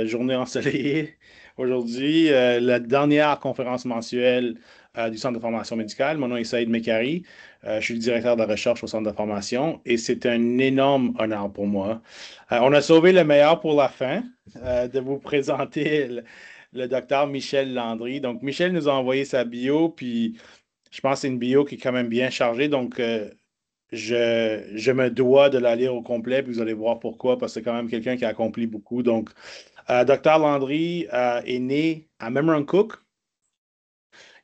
Journée ensoleillée aujourd'hui, la dernière conférence mensuelle du Centre de formation médicale. Mon nom est Saïd Mekari. Je suis le directeur de recherche au Centre de formation et c'est un énorme honneur pour moi. On a sauvé le meilleur pour la fin, de vous présenter le docteur Michel Landry. Donc, Michel nous a envoyé sa bio, puis je pense que c'est une bio qui est quand même bien chargée. Donc, je me dois de la lire au complet, puis vous allez voir pourquoi, parce que c'est quand même quelqu'un qui a accompli beaucoup. Donc, Dr. Landry est né à Memramcook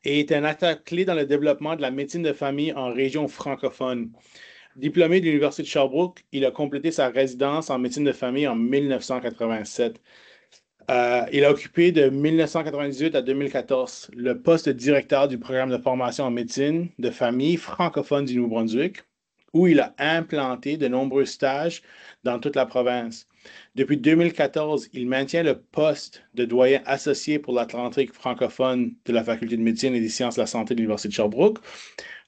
et est un acteur clé dans le développement de la médecine de famille en région francophone. Diplômé de l'Université de Sherbrooke, il a complété sa résidence en médecine de famille en 1987. Il a occupé de 1998 à 2014 le poste de directeur du programme de formation en médecine de famille francophone du Nouveau-Brunswick, où il a implanté de nombreux stages dans toute la province. Depuis 2014, il maintient le poste de doyen associé pour l'Atlantique francophone de la Faculté de médecine et des sciences de la santé de l'Université de Sherbrooke,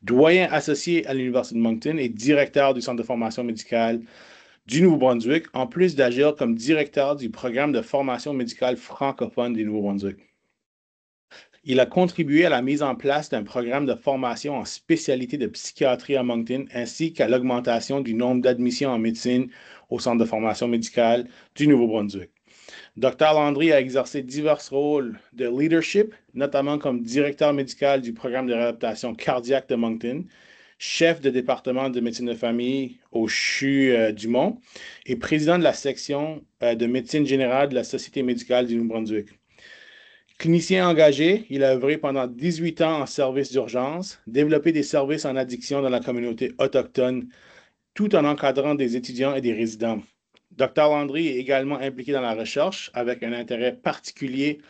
doyen associé à l'Université de Moncton et directeur du Centre de formation médicale du Nouveau-Brunswick, en plus d'agir comme directeur du programme de formation médicale francophone du Nouveau-Brunswick. Il a contribué à la mise en place d'un programme de formation en spécialité de psychiatrie à Moncton, ainsi qu'à l'augmentation du nombre d'admissions en médecine au Centre de formation médicale du Nouveau-Brunswick. Dr. Landry a exercé divers rôles de leadership, notamment comme directeur médical du programme de réadaptation cardiaque de Moncton, chef de département de médecine de famille au CHU du Mont et président de la section de médecine générale de la Société médicale du Nouveau-Brunswick. Clinicien engagé, il a œuvré pendant 18 ans en service d'urgence, développé des services en addiction dans la communauté autochtone, tout en encadrant des étudiants et des résidents. Dr. Landry est également impliqué dans la recherche avec un intérêt particulier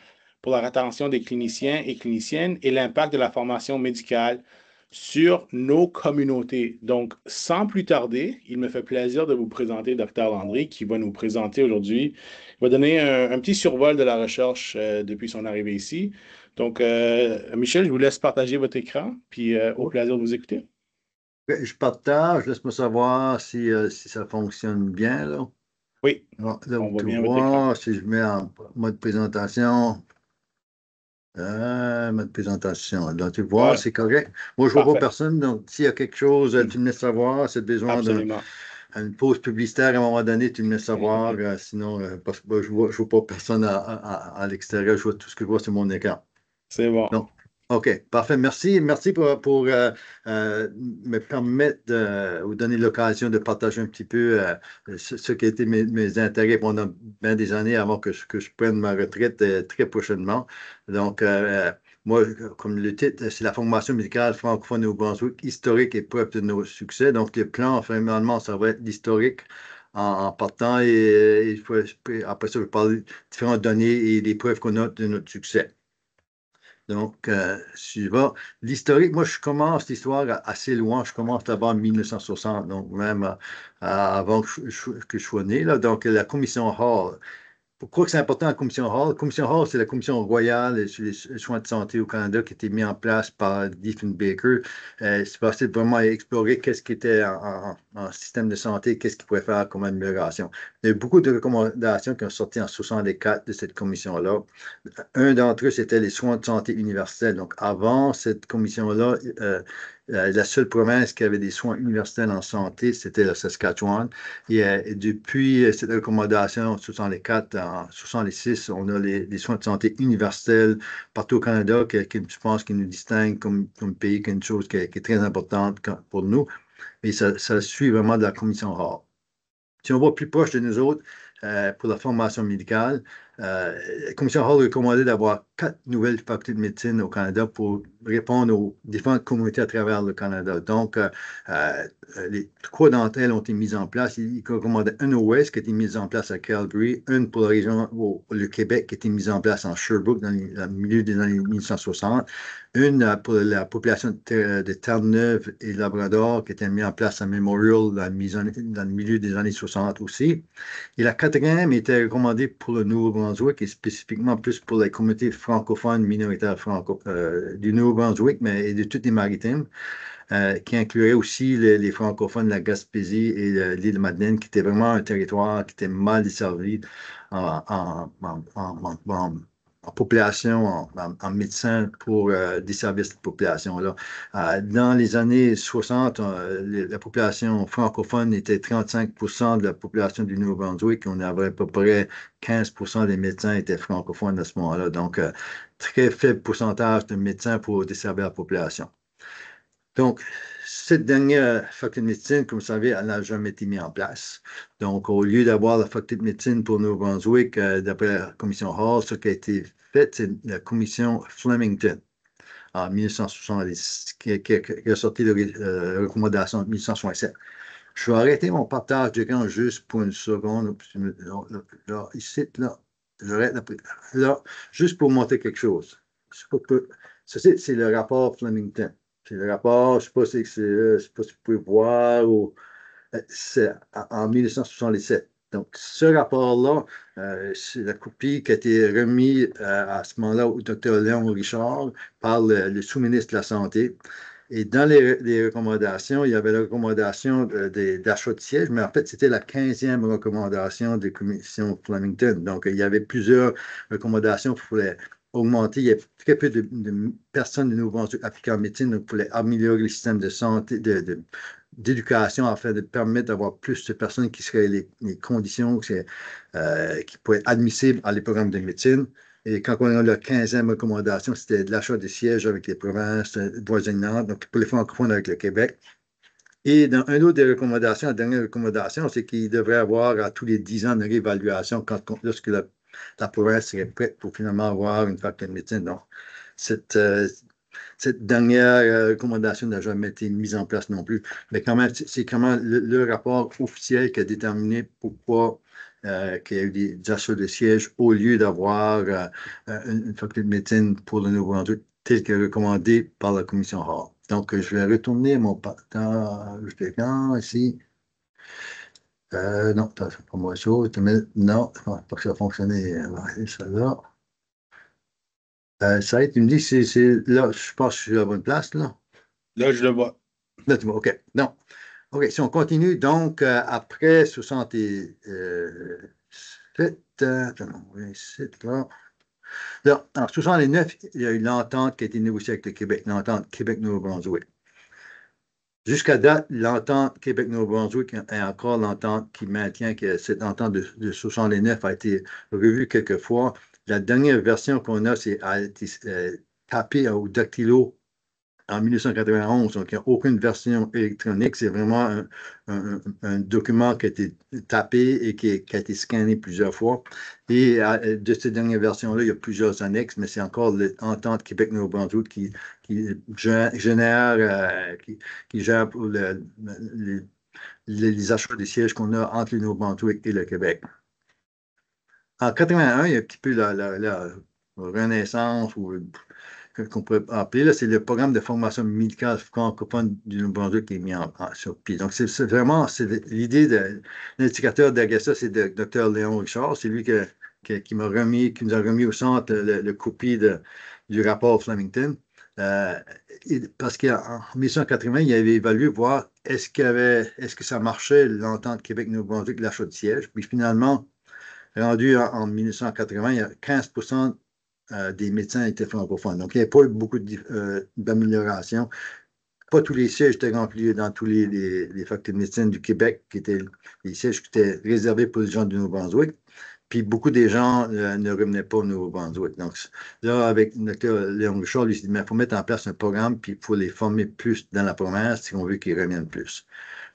pour la rétention des cliniciens et cliniciennes et l'impact de la formation médicale sur nos communautés. Donc, sans plus tarder, il me fait plaisir de vous présenter Dr. Landry qui va nous présenter aujourd'hui. Il va donner un petit survol de la recherche depuis son arrivée ici. Donc, Michel, je vous laisse partager votre écran, puis au Oui, plaisir de vous écouter. je partage, laisse-moi savoir si ça fonctionne bien, là. Oui, on Donc, voit tu bien votre écran. vois, si je mets en mode présentation, mode présentation, là, tu vois, Voilà, c'est correct. Moi, je ne vois pas parfait. personne, donc s'il y a quelque chose, tu me laisses savoir. Si tu as besoin Absolument. d'une pause publicitaire à un moment donné, tu me laisses savoir. Mhm. Sinon, parce que moi, je vois pas personne à l'extérieur. Tout ce que je vois, c'est mon écran. C'est bon. Donc, OK, parfait. Merci. Merci pour me permettre de vous donner l'occasion de partager un petit peu ce qui a été mes intérêts pendant bien des années avant que je prenne ma retraite très prochainement. Donc, moi, comme le titre, c'est la formation médicale francophone au Brunswick, historique et preuve de nos succès. Donc, le plan, finalement, ça va être l'historique en partant et après ça, je vais parler de différentes données et des preuves qu'on a de notre succès. Donc, si je vais, l'historique, moi, je commence l'histoire assez loin. Je commence d'abord en 1960, donc même avant que je sois né, là. Donc, la commission Hall. Pourquoi c'est important la commission Hall? La commission Hall, c'est la commission royale sur les soins de santé au Canada qui a été mise en place par Diefenbaker. C'est passé vraiment à explorer qu'est-ce qui était en système de santé, qu'est-ce qu'il pourrait faire comme amélioration. Il y a eu beaucoup de recommandations qui ont sorti en 64 de cette commission-là. Un d'entre eux, c'était les soins de santé universels. Donc, avant cette commission-là, la seule province qui avait des soins universels en santé, c'était le Saskatchewan. Et depuis cette recommandation en 64, en 66, on a les soins de santé universels partout au Canada, je pense, qui nous distingue comme pays, qui est une chose qui est très importante pour nous. Et ça suit vraiment de la commission rare. Si on va plus proche de nous autres, pour la formation médicale, la Commission Hall a recommandé d'avoir 4 nouvelles facultés de médecine au Canada pour répondre aux différentes communautés à travers le Canada. Donc, euh, les 3 d'entre elles ont été mises en place. Ils recommandaient une au Ouest qui a été mise en place à Calgary, une pour la région, le Québec, qui a été mise en place en Sherbrooke dans le milieu des années 1960, une pour la population de Terre-Neuve et Labrador qui a été mise en place à Memorial dans le milieu des années 60 aussi. Et la quatrième était recommandé pour le Nouveau-Brunswick et spécifiquement plus pour les communautés francophones minoritaires du Nouveau-Brunswick, mais et de toutes les maritimes, qui incluait aussi les francophones de la Gaspésie et l'île Madeleine, qui était vraiment un territoire qui était mal desservi en, en, en, en- en- en population, en médecins pour desservir cette population-là. Dans les années 60, la population francophone était 35 de la population du Nouveau-Brunswick. On avait à peu près 15 des médecins étaient francophones à ce moment-là. Donc, très faible pourcentage de médecins pour desservir la population. Donc, cette dernière faculté de médecine, comme vous savez, elle n'a jamais été mise en place. Donc, au lieu d'avoir la faculté de médecine pour Nouveau-Brunswick, d'après la commission Hall, ce qui a été fait, c'est la commission Flemington en 1970, qui a sorti la recommandation en 1967. Je vais arrêter mon partage d'écran juste pour une seconde. Là, ici, là, j'arrête là, juste pour montrer quelque chose. Ceci, c'est le rapport Flemington. C'est le rapport, je ne sais pas si je sais pas si vous pouvez voir, c'est en 1977. Donc, ce rapport-là, c'est la copie qui a été remise à ce moment-là au docteur Léon Richard par le sous-ministre de la Santé. Et dans les recommandations, il y avait la recommandation d'achat de sièges, mais en fait, c'était la 15e recommandation des commissions Flemington. Donc, il y avait plusieurs recommandations pour augmenter. Il y avait très peu de personnes de nouveau appliquées en médecine, donc il fallait améliorer le système de santé, d'éducation afin de permettre d'avoir plus de personnes qui seraient les conditions qui pourraient être admissibles à les programmes de médecine. Et quand on a la 15e recommandation, c'était de l'achat de sièges avec les provinces voisinantes, donc pour les francophones avec le Québec. Et dans une autre des recommandations, la dernière recommandation, c'est qu'il devrait avoir à tous les 10 ans une réévaluation lorsque la province serait prête pour finalement avoir une faculté de médecine. Donc, cette, cette dernière recommandation n'a jamais été mise en place non plus. Mais quand même, c'est quand même le rapport officiel qui a déterminé pourquoi qu'il y a eu des achats de sièges au lieu d'avoir une faculté de médecine pour le Nouveau-Brunswick tel que recommandé par la commission Hall. Donc, je vais retourner à mon partage d'écran ici. Non, ça, c'est pas moi chose. Mais non, je pense pas que ça a fonctionné. Ça là. Ça va être, tu me dis, là, je pense que je suis à la bonne place, là. Là, je le vois. Là, tu vois, OK. Non. OK, si on continue, donc, après 67, attends, on va ici, là. Là, en 69, il y a eu l'entente qui a été négociée avec le Québec, l'entente Québec-Nouveau-Brunswick. Jusqu'à date, l'entente Québec-Nouveau-Brunswick est encore l'entente qui maintient que cette entente de 69 a été revue quelques fois. La dernière version qu'on a, a été tapée au dactylo en 1991. Donc, il n'y a aucune version électronique. C'est vraiment un document qui a été tapé et qui a été scanné plusieurs fois. Et de cette dernière version-là, il y a plusieurs annexes, mais c'est encore l'entente Québec-Nouveau-Brunswick qui génère, qui gère pour les achats des sièges qu'on a entre le Nouveau-Brunswick et le Québec. En 81, il y a un petit peu la renaissance ou qu'on pourrait appeler, là, c'est le programme de formation médicale francophone du Nouveau-Brunswick qui est mis sur pied. Donc, c'est vraiment l'idée de l'indicateur d'Agassa, c'est de Dr. Léon Richard. C'est lui qui qui nous a remis au centre le copie du rapport Flemington. Euh, Parce qu'en 1880, il avait évalué voir est-ce que ça marchait l'entente Québec-Nouveau-Brunswick, l'achat de sièges. Puis finalement, rendu en 1980, il y a 15 des médecins étaient francophones. Donc, il n'y avait pas eu beaucoup d'amélioration. Pas tous les sièges étaient remplis dans tous les facultés de médecine du Québec, qui étaient les sièges qui étaient réservés pour les gens du Nouveau-Brunswick. Puis beaucoup des gens ne revenaient pas au Nouveau-Brunswick. Donc, là, avec le docteur Léon Richard, lui, il s'est dit, il faut mettre en place un programme, puis il faut les former plus dans la province si on veut qu'ils reviennent plus.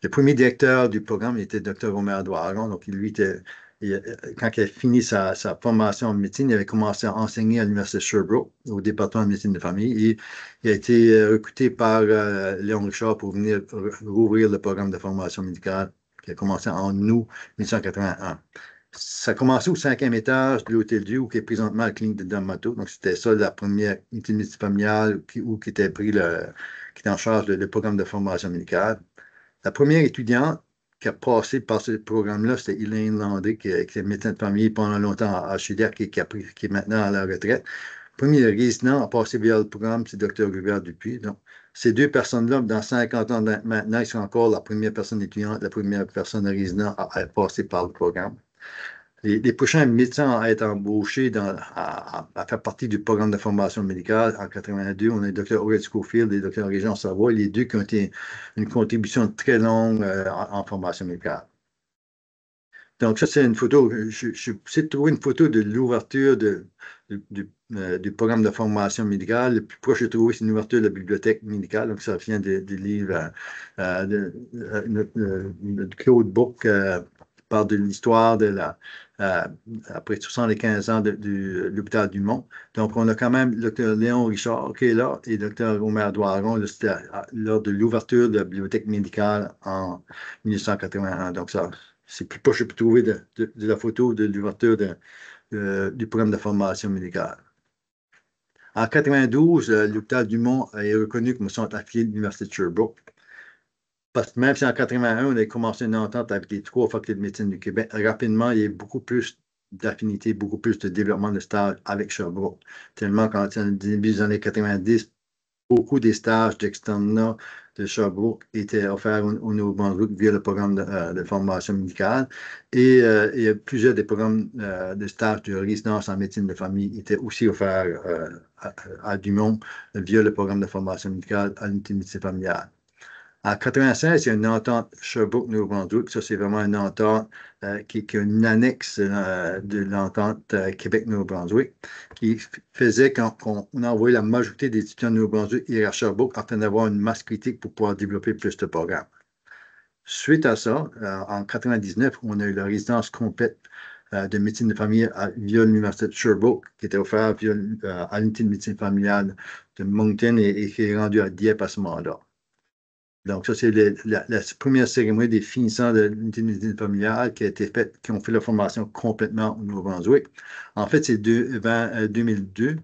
Le premier directeur du programme était le docteur Omer Douaron. Donc, lui, quand il a fini sa formation en médecine, il avait commencé à enseigner à l'Université de Sherbrooke, au département de médecine de famille. Et il a été recruté par Léon Richard pour venir rouvrir le programme de formation médicale qui a commencé en août 1981. Ça a commencé au cinquième étage de l'Hôtel Dieu, où qui est présentement la clinique de Damato. Donc, c'était ça la première unité de médecine familiale qui était qui était en charge du programme de formation médicale. La première étudiante qui a passé par ce programme-là, c'était Elaine Landry, qui était médecin de famille pendant longtemps à Chiliac et qui est maintenant à la retraite. Le premier résident à passer via le programme, c'est Dr. Rivière Dupuis. Donc, ces deux personnes-là, dans 50 ans maintenant, ils sont encore la première personne étudiante, la première personne résident à passer par le programme. Les prochains médecins à être embauchés à faire partie du programme de formation médicale en 82, on a le Dr. Aurel Schofield et le Dr. Régent Savoie, les deux qui ont été une contribution très longue en formation médicale. Donc, ça, c'est une photo. Je sais trouver une photo de l'ouverture du programme de formation médicale. Le plus proche que j'ai trouvé, c'est une ouverture de la bibliothèque médicale. Donc, ça vient des livres de Claude Book qui parle de l'histoire euh, après 75 ans de l'hôpital du Mont. Donc, on a quand même le Dr. Léon Richard qui est là et le Dr. Omer Doiron. C'était lors de l'ouverture de la bibliothèque médicale en 1981. Donc, ça. C'est plus proche, je peux trouver de la photo de l'ouverture du programme de formation médicale. En 92, l'hôpital Dumont est reconnu comme centre affilié de l'Université de Sherbrooke. Parce que même si en 81, on a commencé une entente avec les trois facultés de médecine du Québec, rapidement, il y a eu beaucoup plus d'affinité, beaucoup plus de développement de stage avec Sherbrooke. Tellement qu'en début des années 90, beaucoup des stages d'externat de Sherbrooke étaient offerts au Nouveau-Brunswick via le programme de formation médicale. Et il y a plusieurs des programmes de stage de résidence en médecine de famille étaient aussi offerts à Dumont via le programme de formation médicale à l'unité de médecine familiale. En 96, il y a une entente Sherbrooke-Nouveau-Brunswick. Ça, c'est vraiment une entente qui est une annexe de l'entente Québec-Nouveau-Brunswick qui faisait qu'on envoyait la majorité des étudiants de Nouveau-Brunswick et à Sherbrooke afin d'avoir une masse critique pour pouvoir développer plus de programmes. Suite à ça, en 99, on a eu la résidence complète de médecine de famille via l'Université de Sherbrooke, qui était offerte à l'unité de médecine familiale de Moncton et qui est rendue à Dieppe à ce moment-là. Donc, ça, c'est la première cérémonie des finissants de l'unité de médecine familiale qui a été faite, qui ont fait la formation complètement au Nouveau-Brunswick. En fait, c'est 2002.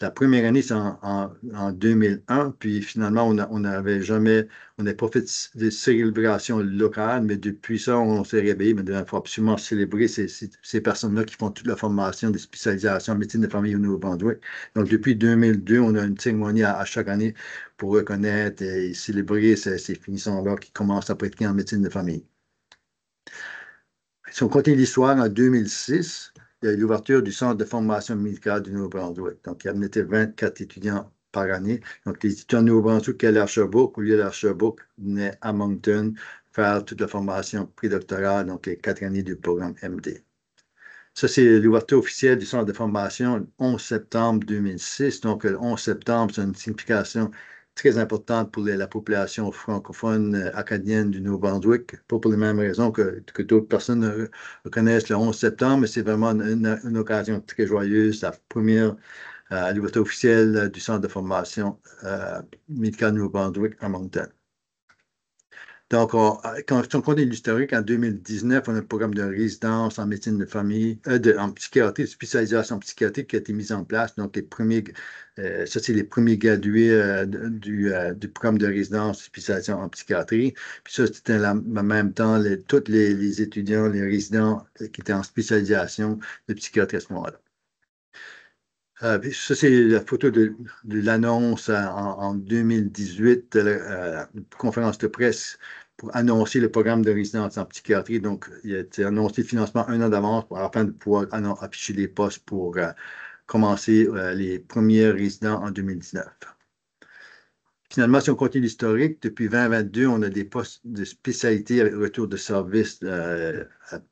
La première année, c'est en 2001. Puis finalement, on n'avait jamais, on n'a pas fait de célébration locale, mais depuis ça, on s'est réveillé. Mais il faut absolument célébrer ces personnes-là qui font toute la formation des spécialisations en médecine de famille au Nouveau-Brunswick. Donc, depuis 2002, on a une cérémonie à chaque année pour reconnaître et célébrer ces finissants-là qui commencent à pratiquer en médecine de famille. Si on continue l'histoire, en 2006, il y a eu l'ouverture du centre de formation médicale du Nouveau-Brunswick. Donc, il y avait 24 étudiants par année. Donc, les étudiants de Nouveau-Brunswick qui allaient à Sherbrooke, au lieu d'aller à Sherbrooke, venaient à Moncton faire toute la formation prédoctorale, donc les 4 années du programme MD. Ça, c'est l'ouverture officielle du centre de formation le 11 septembre 2006. Donc, le 11 septembre, c'est une signification très importante pour la population francophone acadienne du Nouveau-Brunswick, pas pour les mêmes raisons que d'autres personnes reconnaissent le 11 septembre, mais c'est vraiment une occasion très joyeuse, la première l'ouverture officielle du centre de formation médicale Nouveau-Brunswick à Moncton. Donc, quand on connaît l'historique, en 2019, on a un programme de résidence en médecine de famille, en psychiatrie, de spécialisation en psychiatrie qui a été mis en place. Donc, ça, c'est les premiers gradués du programme de résidence de spécialisation en psychiatrie. Puis ça, c'était en même temps tous les étudiants, les résidents qui étaient en spécialisation de psychiatrie à ce moment-là. Ça, c'est la photo de l'annonce en 2018 de la conférence de presse pour annoncer le programme de résidence en psychiatrie. Donc, il a été annoncé le financement un an d'avance afin de pouvoir afficher les postes pour commencer les premiers résidents en 2019. Finalement, si on continue l'historique, depuis 2022, on a des postes de spécialité avec retour de service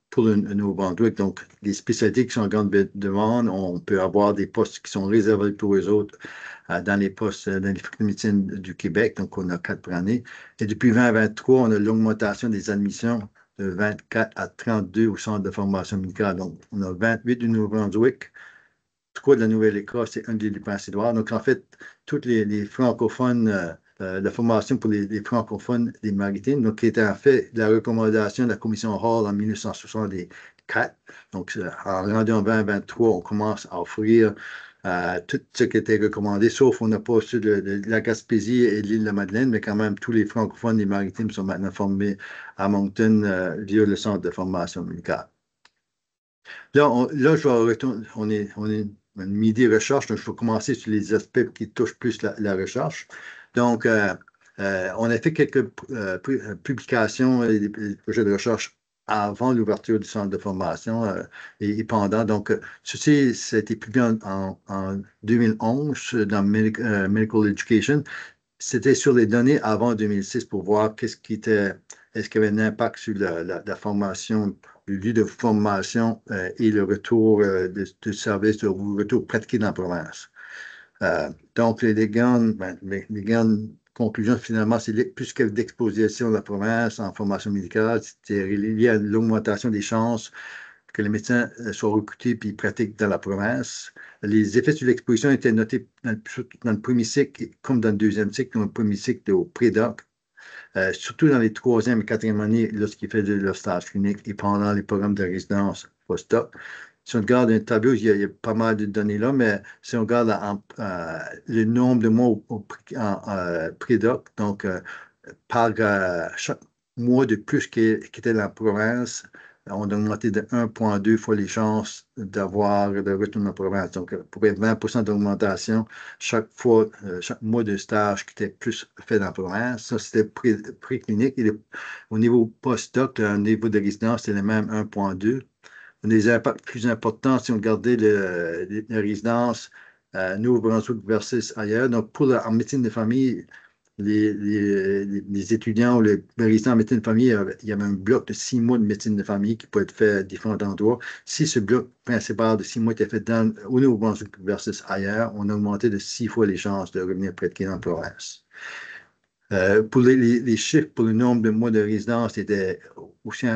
pour le Nouveau-Brunswick. Donc, les spécialités qui sont en grande demande, on peut avoir des postes qui sont réservés pour eux autres dans les postes dans les facultés de médecine du Québec. Donc, on a 4 par année. Et depuis 2023, on a l'augmentation des admissions de 24 à 32 au centre de formation médicale. Donc, on a 28 du Nouveau-Brunswick, 3 de la Nouvelle-Écosse et 1 de l'Île-du-Prince-Édouard. Donc, en fait, tous les francophones, la formation pour les francophones des Maritimes, donc qui était en fait la recommandation de la Commission Hall en 1964. Donc, en rendu en 2023, on commence à offrir tout ce qui était recommandé, sauf on n'a pas su la Gaspésie et l'île de la Madeleine, mais quand même, tous les francophones et maritimes sont maintenant formés à Moncton via le centre de formation médicale. Là, je vais retourner, on est midi recherche, donc je vais commencer sur les aspects qui touchent plus la recherche. Donc, on a fait quelques publications et des projets de recherche avant l'ouverture du centre de formation et pendant. Donc, ceci, ça a été publié en 2011 dans Medical Education. C'était sur les données avant 2006 pour voir est-ce qu'il y avait un impact sur la formation, le lieu de formation et le retour de service, le retour pratiqué dans la province. Donc, les grandes conclusions, finalement, c'est plus que d'exposition de la province en formation médicale, c'était lié à l'augmentation des chances que les médecins soient recrutés et pratiquent dans la province. Les effets sur l'exposition étaient notés dans le premier cycle comme dans le deuxième cycle, dans le premier cycle au pré-doc, surtout dans les troisième et quatrième années lorsqu'ils faisaient leur stage clinique et pendant les programmes de résidence post-doc. Si on regarde un tableau, il y a pas mal de données là, mais si on regarde le nombre de mois en pré-doc, donc par chaque mois de plus qui était dans la province, on a augmenté de 1,2 fois les chances d'avoir de retour dans la province. Donc, pour être 20 d'augmentation chaque fois, chaque mois de stage qui était plus fait dans la province. Ça, c'était pré-clinique. Et au niveau post-doc, le niveau de résidence, c'était le même 1,2. Des impacts plus importants si on regardait la résidence Nouveau-Brunswick versus ailleurs. Donc, en médecine de famille, les étudiants ou les résidents en médecine de famille, il y avait un bloc de 6 mois de médecine de famille qui peut être fait à différents endroits. Si ce bloc principal de 6 mois était fait au Nouveau-Brunswick versus ailleurs, on a augmenté de 6 fois les chances de revenir pratiquer dans la province. Pour les chiffres pour le nombre de mois de résidence, c'était aussi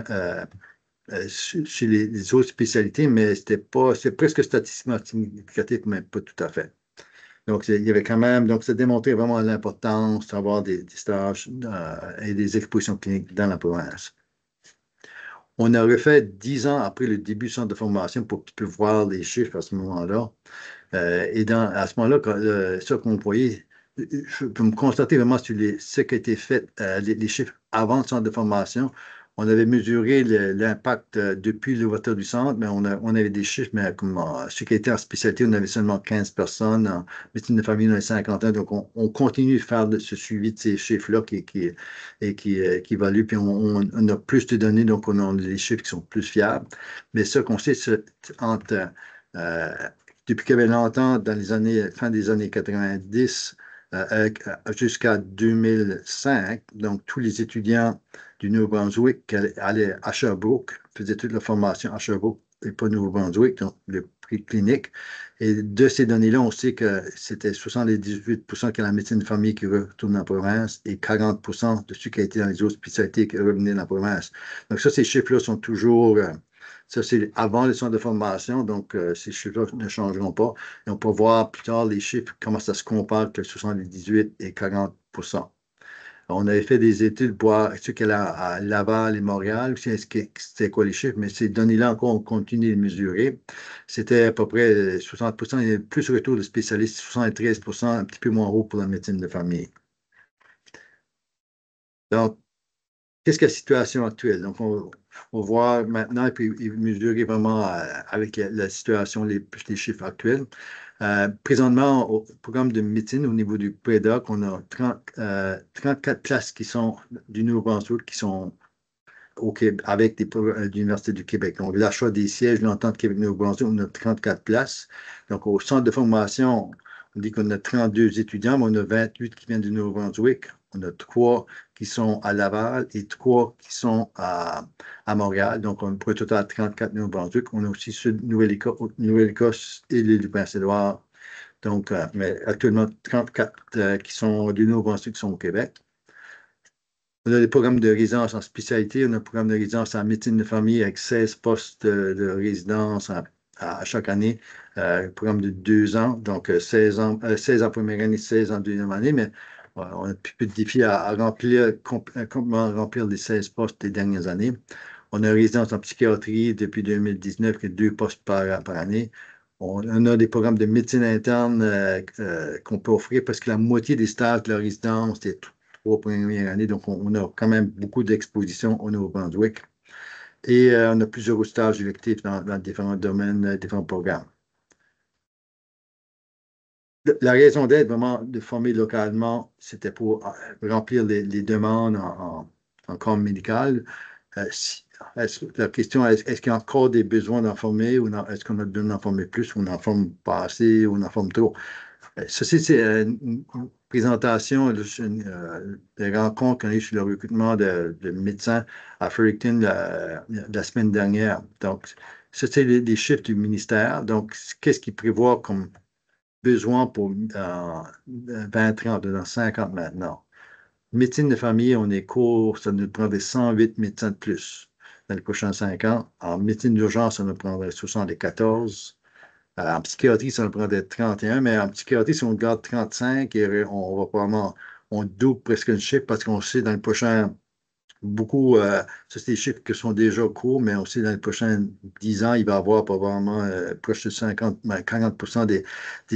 chez les autres spécialités, mais c'est presque statistiquement significatif, mais pas tout à fait. Donc, il y avait quand même, donc ça démontrait vraiment l'importance d'avoir des stages et des expositions cliniques dans la province. On a refait 10 ans après le début du centre de formation pour qu'ils puissent voir les chiffres à ce moment-là. À ce moment-là, ça qu'on voyait, je peux me constater vraiment sur ce qui a été fait, les chiffres avant le centre de formation. On avait mesuré l'impact depuis l'ouverture du centre, mais on avait des chiffres, mais comme ceux qui étaient en spécialité, on avait seulement 15 personnes. En médecine de famille, on avait 50 ans. Donc, on continue de faire ce suivi de ces chiffres-là qui évaluent. Puis, on a plus de données, donc on a des chiffres qui sont plus fiables. Mais ce qu'on sait, c'est euh, depuis qu'il y avait longtemps, dans les années, fin des années 90, jusqu'à 2005, donc tous les étudiants du Nouveau-Brunswick qui allaient à Sherbrooke, faisaient toute la formation à Sherbrooke et pas Nouveau-Brunswick, donc le prix clinique. Et de ces données-là, on sait que c'était 78% qui est la médecine de famille qui retourne dans la province et 40% de ceux qui étaient dans les autres spécialités qui revenaient dans la province. Donc ça, ces chiffres-là sont toujours... ça, c'est avant le centre de formation, donc ces chiffres-là ne changeront pas. Et on peut voir plus tard les chiffres, comment ça se compare avec 78 et 40%. On avait fait des études pour voir ce qu'elle a à Laval et Montréal, c'était quoi les chiffres, mais ces données-là encore, on continue de les mesurer. C'était à peu près 60%, il y a plus retour de spécialistes, 73%, un petit peu moins haut pour la médecine de famille. Donc, qu'est-ce que la situation actuelle? Donc, on voit maintenant et puis mesurer vraiment avec la situation, les chiffres actuels. Présentement, au programme de médecine, au niveau du prédoc, on a 34 places qui sont du Nouveau-Brunswick qui sont avec l'Université du Québec. Donc, l'achat des sièges de l'Entente Québec-Nouveau-Brunswick, on a 34 places. Donc, au centre de formation, on dit qu'on a 32 étudiants, mais on a 28 qui viennent du Nouveau-Brunswick. On a 3 qui sont à Laval et 3 qui sont à Montréal. Donc, on a un total de 34 Nouveau-Brunswick. On a aussi Nouvelle-Écosse et l'île du Prince-Édouard. Donc, mais actuellement, 34 qui sont du Nouveau-Brunswick qui sont au Québec. On a des programmes de résidence en spécialité. On a un programme de résidence en médecine de famille avec 16 postes de résidence à chaque année. Un programme de 2 ans, donc 16 ans, 16 en première année, 16 en deuxième année, mais on a un petit peu de défi à remplir, comment remplir les 16 postes des dernières années. On a une résidence en psychiatrie depuis 2019, qui est 2 postes par année. On a des programmes de médecine interne qu'on peut offrir parce que la moitié des stages de la résidence, c'est 3 premières années. Donc, on a quand même beaucoup d'expositions au Nouveau-Brunswick. Et on a plusieurs autres stages électifs dans différents domaines, différents programmes. La raison d'être vraiment de former localement, c'était pour remplir les demandes en corps médical. La question est-ce qu'il y a encore des besoins d'en former ou est-ce qu'on a besoin d'en former plus ou on en forme pas assez ou on en forme trop? Ceci, c'est une présentation, une rencontre qu'on a eu sur le recrutement de médecins à Fredericton la semaine dernière. Donc, ça, c'est les chiffres du ministère. Donc, qu'est-ce qu'ils prévoient comme besoin pour 20, 30, dans 50 maintenant? Médecine de famille, on est court, ça nous prendrait 108 médecins de plus dans les prochains 5 ans. En médecine d'urgence, ça nous prendrait 74. En psychiatrie, ça nous prendrait 31, mais en psychiatrie, si on garde 35, on va probablement, on double presque le chiffre parce qu'on sait dans le prochain, beaucoup, ça c'est des chiffres qui sont déjà courts, mais on sait dans les prochains 10 ans, il va y avoir probablement proche de 50, 40% des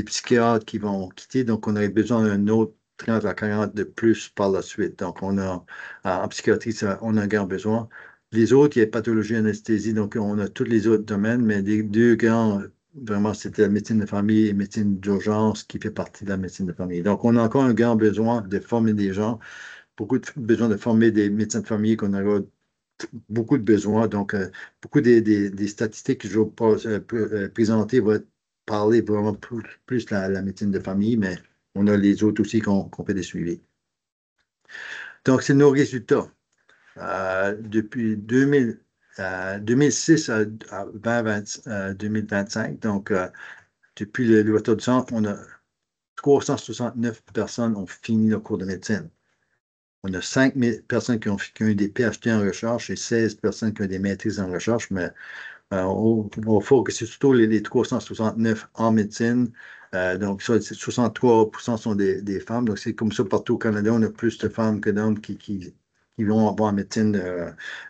psychiatres qui vont quitter, donc on aurait besoin d'un autre 30 à 40 de plus par la suite. Donc on a, en psychiatrie, on a un grand besoin. Les autres, il y a pathologie, anesthésie, donc on a tous les autres domaines, mais les deux grands, vraiment, c'était la médecine de famille et médecine d'urgence qui fait partie de la médecine de famille. Donc on a encore un grand besoin de former des gens, beaucoup de besoin de former des médecins de famille qu'on aura beaucoup de besoins. Donc, beaucoup des statistiques que je vais présenter vont parler vraiment plus de la médecine de famille, mais on a les autres aussi qu'on fait des suivis. Donc, c'est nos résultats. Depuis 2006 à 2025, donc depuis l'ouverture du centre, on a 369 personnes ont fini le cours de médecine. On a 5 personnes qui ont eu des PhD en recherche et 16 personnes qui ont des maîtrises en recherche, mais au fond, c'est surtout les 369 en médecine. Donc, ça, 63% sont des femmes. Donc, c'est comme ça partout au Canada. On a plus de femmes que d'hommes qui vont avoir en médecine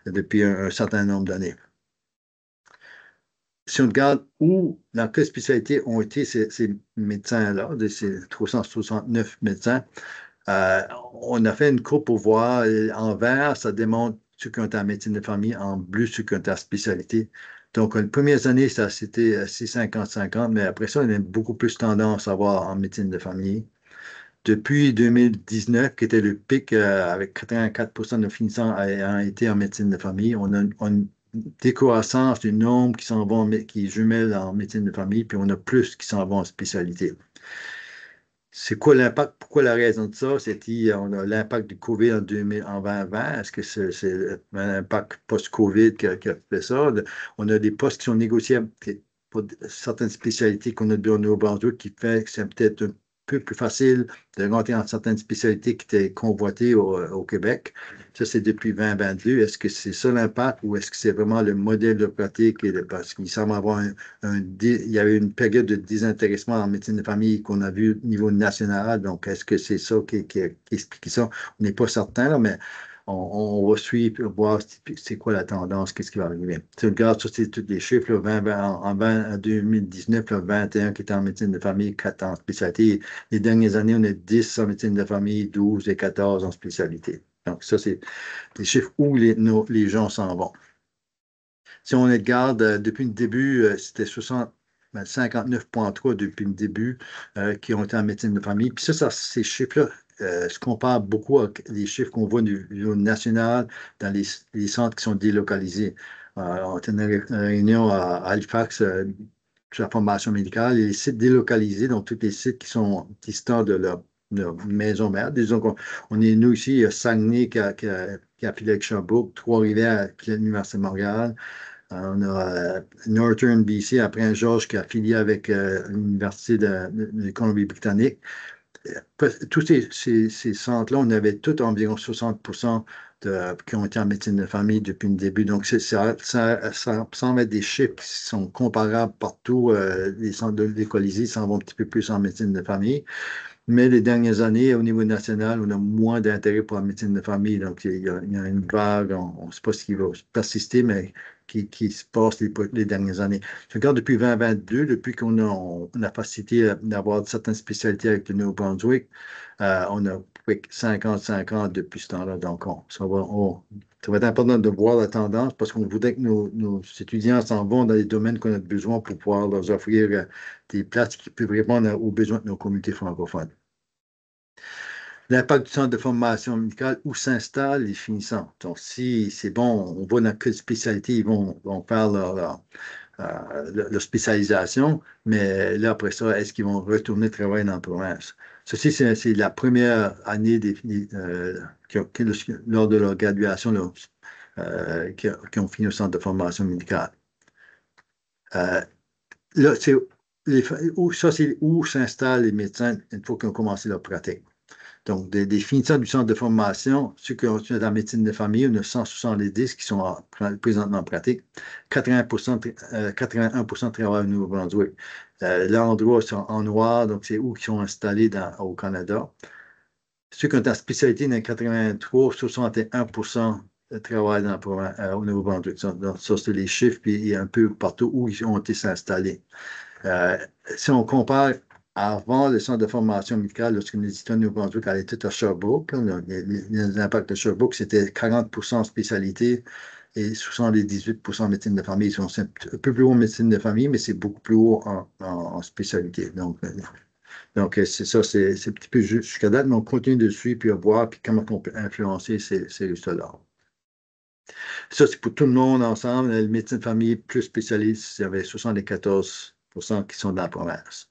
depuis un certain nombre d'années. Si on regarde où, dans quelle spécialité ont été ces médecins-là, de ces 369 médecins, euh, on a fait une courbe pour voir. En vert, ça démontre ceux qui ont été en médecine de famille, en bleu, ceux qui ont été en spécialité. Donc, les premières années, c'était assez 50-50, mais après ça, on a beaucoup plus tendance à voir en médecine de famille. Depuis 2019, qui était le pic avec 84% de finissants ayant été en médecine de famille, on a une décroissance du nombre qui s'en vont, qui jumellent en médecine de famille, puis on a plus qui s'en vont en spécialité. C'est quoi l'impact? Pourquoi la raison de ça? C'est qu'on a l'impact du COVID en 2020. Est-ce que c'est un impact post-COVID qui a fait ça? On a des postes qui sont négociables pour certaines spécialités qu'on a de Nouveau-Brunswick qui fait que c'est peut-être un peu plus facile de rentrer dans certaines spécialités qui étaient convoitées au Québec. Ça, c'est depuis 2022. Est-ce que c'est ça l'impact ou est-ce que c'est vraiment le modèle de pratique? Parce qu'il semble avoir il y avait une période de désintéressement en médecine de famille qu'on a vu au niveau national. Donc, est-ce que c'est ça qui explique ça? On n'est pas certain, là, mais on va suivre, voir c'est quoi la tendance, qu'est-ce qui va arriver. Tu regardes, ça, c'est tous les chiffres, là, en 2019, là, 21 qui étaient en médecine de famille, 4 en spécialité. Les dernières années, on est 10 en médecine de famille, 12 et 14 en spécialité. Donc, ça, c'est des chiffres où les gens s'en vont. Si on regarde depuis le début, c'était 59,3 depuis le début qui ont été en médecine de famille. Puis ça ces chiffres-là se comparent beaucoup avec les chiffres qu'on voit du niveau national dans les centres qui sont délocalisés. On était dans une réunion à Halifax sur la formation médicale et les sites délocalisés, donc tous les sites qui sont distants de leur maison mère. Disons qu'on est, nous ici, Saguenay qui a affilié avec Sherbrooke, Trois-Rivières qui est l'Université de Montréal. On a Northern BC, après un Georges qui a affilié avec l'Université de Colombie-Britannique. Tous ces centres-là, on avait tout environ 60% qui ont été en médecine de famille depuis le début. Donc, ça semble être des chiffres qui sont comparables partout. Les centres décolisés s'en vont un petit peu plus en médecine de famille. Mais les dernières années, au niveau national, on a moins d'intérêt pour la médecine de famille. Donc, il y a une vague, on ne sait pas ce qui va persister, mais qui se passe les dernières années. Je regarde depuis 2022, depuis qu'on a facilité d'avoir certaines spécialités avec le Nouveau-Brunswick, on a pris 50-50 depuis ce temps-là. Donc, ça va être important de voir la tendance parce qu'on voudrait que nos étudiants s'en vont dans les domaines qu'on a besoin pour pouvoir leur offrir des places qui peuvent répondre aux besoins de nos communautés francophones. L'impact du centre de formation médicale, où s'installent les finissants. Donc, si c'est bon, on voit dans quelle spécialité ils vont faire leur spécialisation, mais là, après ça, est-ce qu'ils vont retourner travailler dans la province? Ceci, c'est la première année lors de leur graduation qui ont fini au centre de formation médicale. Là, c'est où s'installent les médecins une fois qu'ils ont commencé leur pratique. Donc, des finissants du centre de formation, ceux qui ont étudié la médecine de famille, on a 170 qui sont présentement en pratique. 81% travaillent au Nouveau-Brunswick. L'endroit en noir, donc c'est où ils sont installés au Canada. Ceux qui ont la spécialité dans 83, 61% travaillent au Nouveau-Brunswick. Donc, ça, c'est les chiffres, puis un peu partout où ils ont été installés. Si on compare avant le centre de formation médicale, lorsque les étudiants de Nouveau-Brunswick allaient tout à Sherbrooke, les impacts de Sherbrooke, c'était 40% en spécialité et 78% en médecine de famille. Ils sont un peu plus haut en médecine de famille, mais c'est beaucoup plus haut en spécialité. Donc c'est ça, c'est un petit peu juste jusqu'à date, mais on continue de suivre puis à voir puis comment on peut influencer ces résultats-là. Ça, c'est pour tout le monde ensemble. La médecine de famille plus spécialiste, il y avait 74% qui sont dans la province.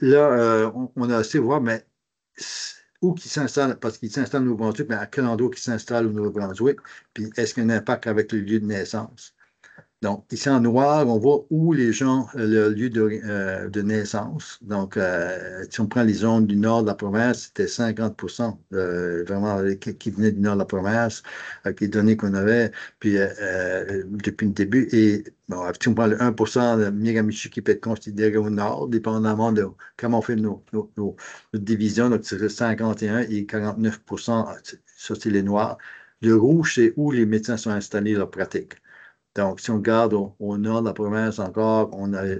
Là, on a assez voir, mais où qui s'installe, parce qu'ils s'installent au Nouveau-Brunswick, mais à quel endroit qu'ils s'installent au Nouveau-Brunswick, puis est-ce qu'il y a un impact avec le lieu de naissance? Donc, ici en noir, on voit où les gens, le lieu de naissance. Donc, si on prend les zones du nord de la province, c'était 50% vraiment qui venaient du nord de la province, avec les données qu'on avait puis, depuis le début. Et bon, si on prend le 1% de Miramichi qui peut être considéré au nord, dépendamment de comment on fait nos divisions, donc c'est 51 et 49%, ça c'est les noirs. Le rouge, c'est où les médecins sont installés leur pratique. Donc, si on regarde au nord de la province encore, on aurait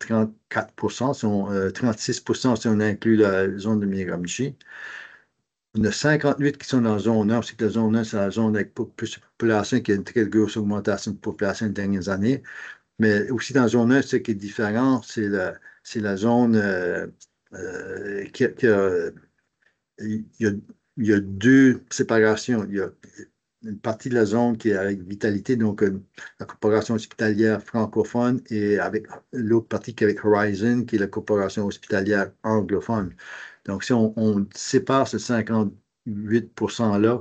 34%, 36% si on inclut la zone de Miramichi. On a 58 qui sont dans la zone 1, parce que la zone 1, c'est la zone avec plus de population, qui a une très grosse augmentation de population les dernières années. Mais aussi dans la zone 1, ce qui est différent, c'est la zone qui a, il y a deux séparations. Il y a une partie de la zone qui est avec Vitalité, donc la corporation hospitalière francophone, et avec l'autre partie qui est avec Horizon, qui est la corporation hospitalière anglophone. Donc, si on sépare ce 58%-là,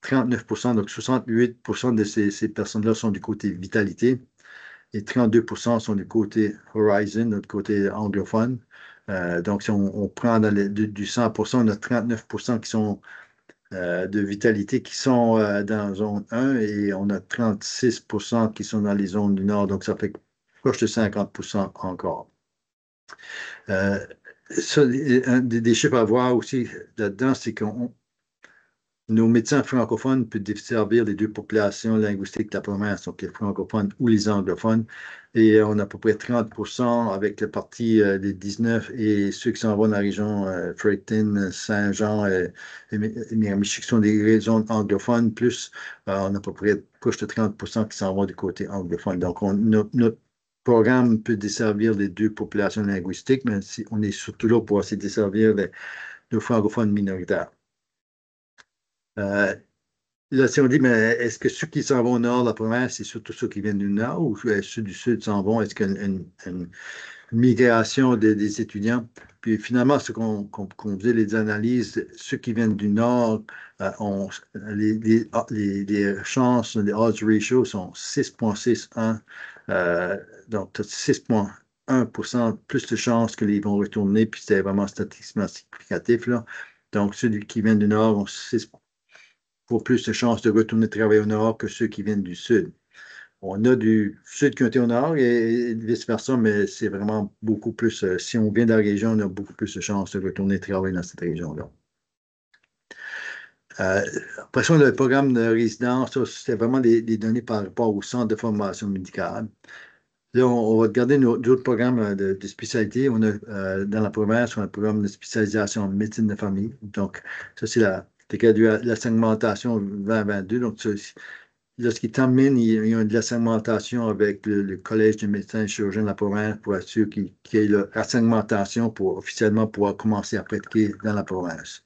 39%, donc 68% de ces personnes-là sont du côté Vitalité et 32% sont du côté Horizon, notre côté anglophone. Donc, si on prend du 100%, on a 39% qui sont de vitalité qui sont dans la zone 1 et on a 36% qui sont dans les zones du Nord, donc ça fait proche de 50% encore. Ça, des chiffres à voir aussi là-dedans, c'est que nos médecins francophones peuvent desservir les deux populations linguistiques de la province, donc les francophones ou les anglophones. Et on a à peu près 30% avec le parti des 19 et ceux qui s'en vont dans la région Fredericton, Saint-Jean et Miramichi, qui sont des régions anglophones, plus on a à peu près proche de 30% qui s'en vont du côté anglophone. Donc, notre programme peut desservir les deux populations linguistiques, mais on est surtout là pour essayer de desservir les francophones minoritaires. Là, si on dit, mais est-ce que ceux qui s'en vont au nord de la province, c'est surtout ceux qui viennent du nord ou ceux du sud s'en vont? Est-ce qu'il y a une migration des étudiants? Puis finalement, ce qu'on faisait les analyses, ceux qui viennent du nord ont les chances, les odds ratio sont 6,61. Donc, 6,1% plus de chances qu'ils vont retourner, puis c'est vraiment statistiquement significatif, là. Donc, ceux qui viennent du nord ont 6 pour plus de chances de retourner travailler au nord que ceux qui viennent du sud. On a du sud qui ont été au nord et vice-versa, mais c'est vraiment beaucoup plus, si on vient de la région, on a beaucoup plus de chances de retourner travailler dans cette région-là. Euh, Après ça, le programme de résidence, ça, c'était vraiment des données par rapport au centre de formation médicale. Là, on va regarder d'autres programmes de spécialité. On a, dans la province, on a un programme de spécialisation en médecine de famille. Donc, ça, c'est t'es gradué à la segmentation 2022. Donc, ça, lorsqu'ils terminent, ils ont de la segmentation avec le Collège de médecins et chirurgiens de la province pour assurer qu'il y ait la segmentation pour officiellement pouvoir commencer à pratiquer dans la province.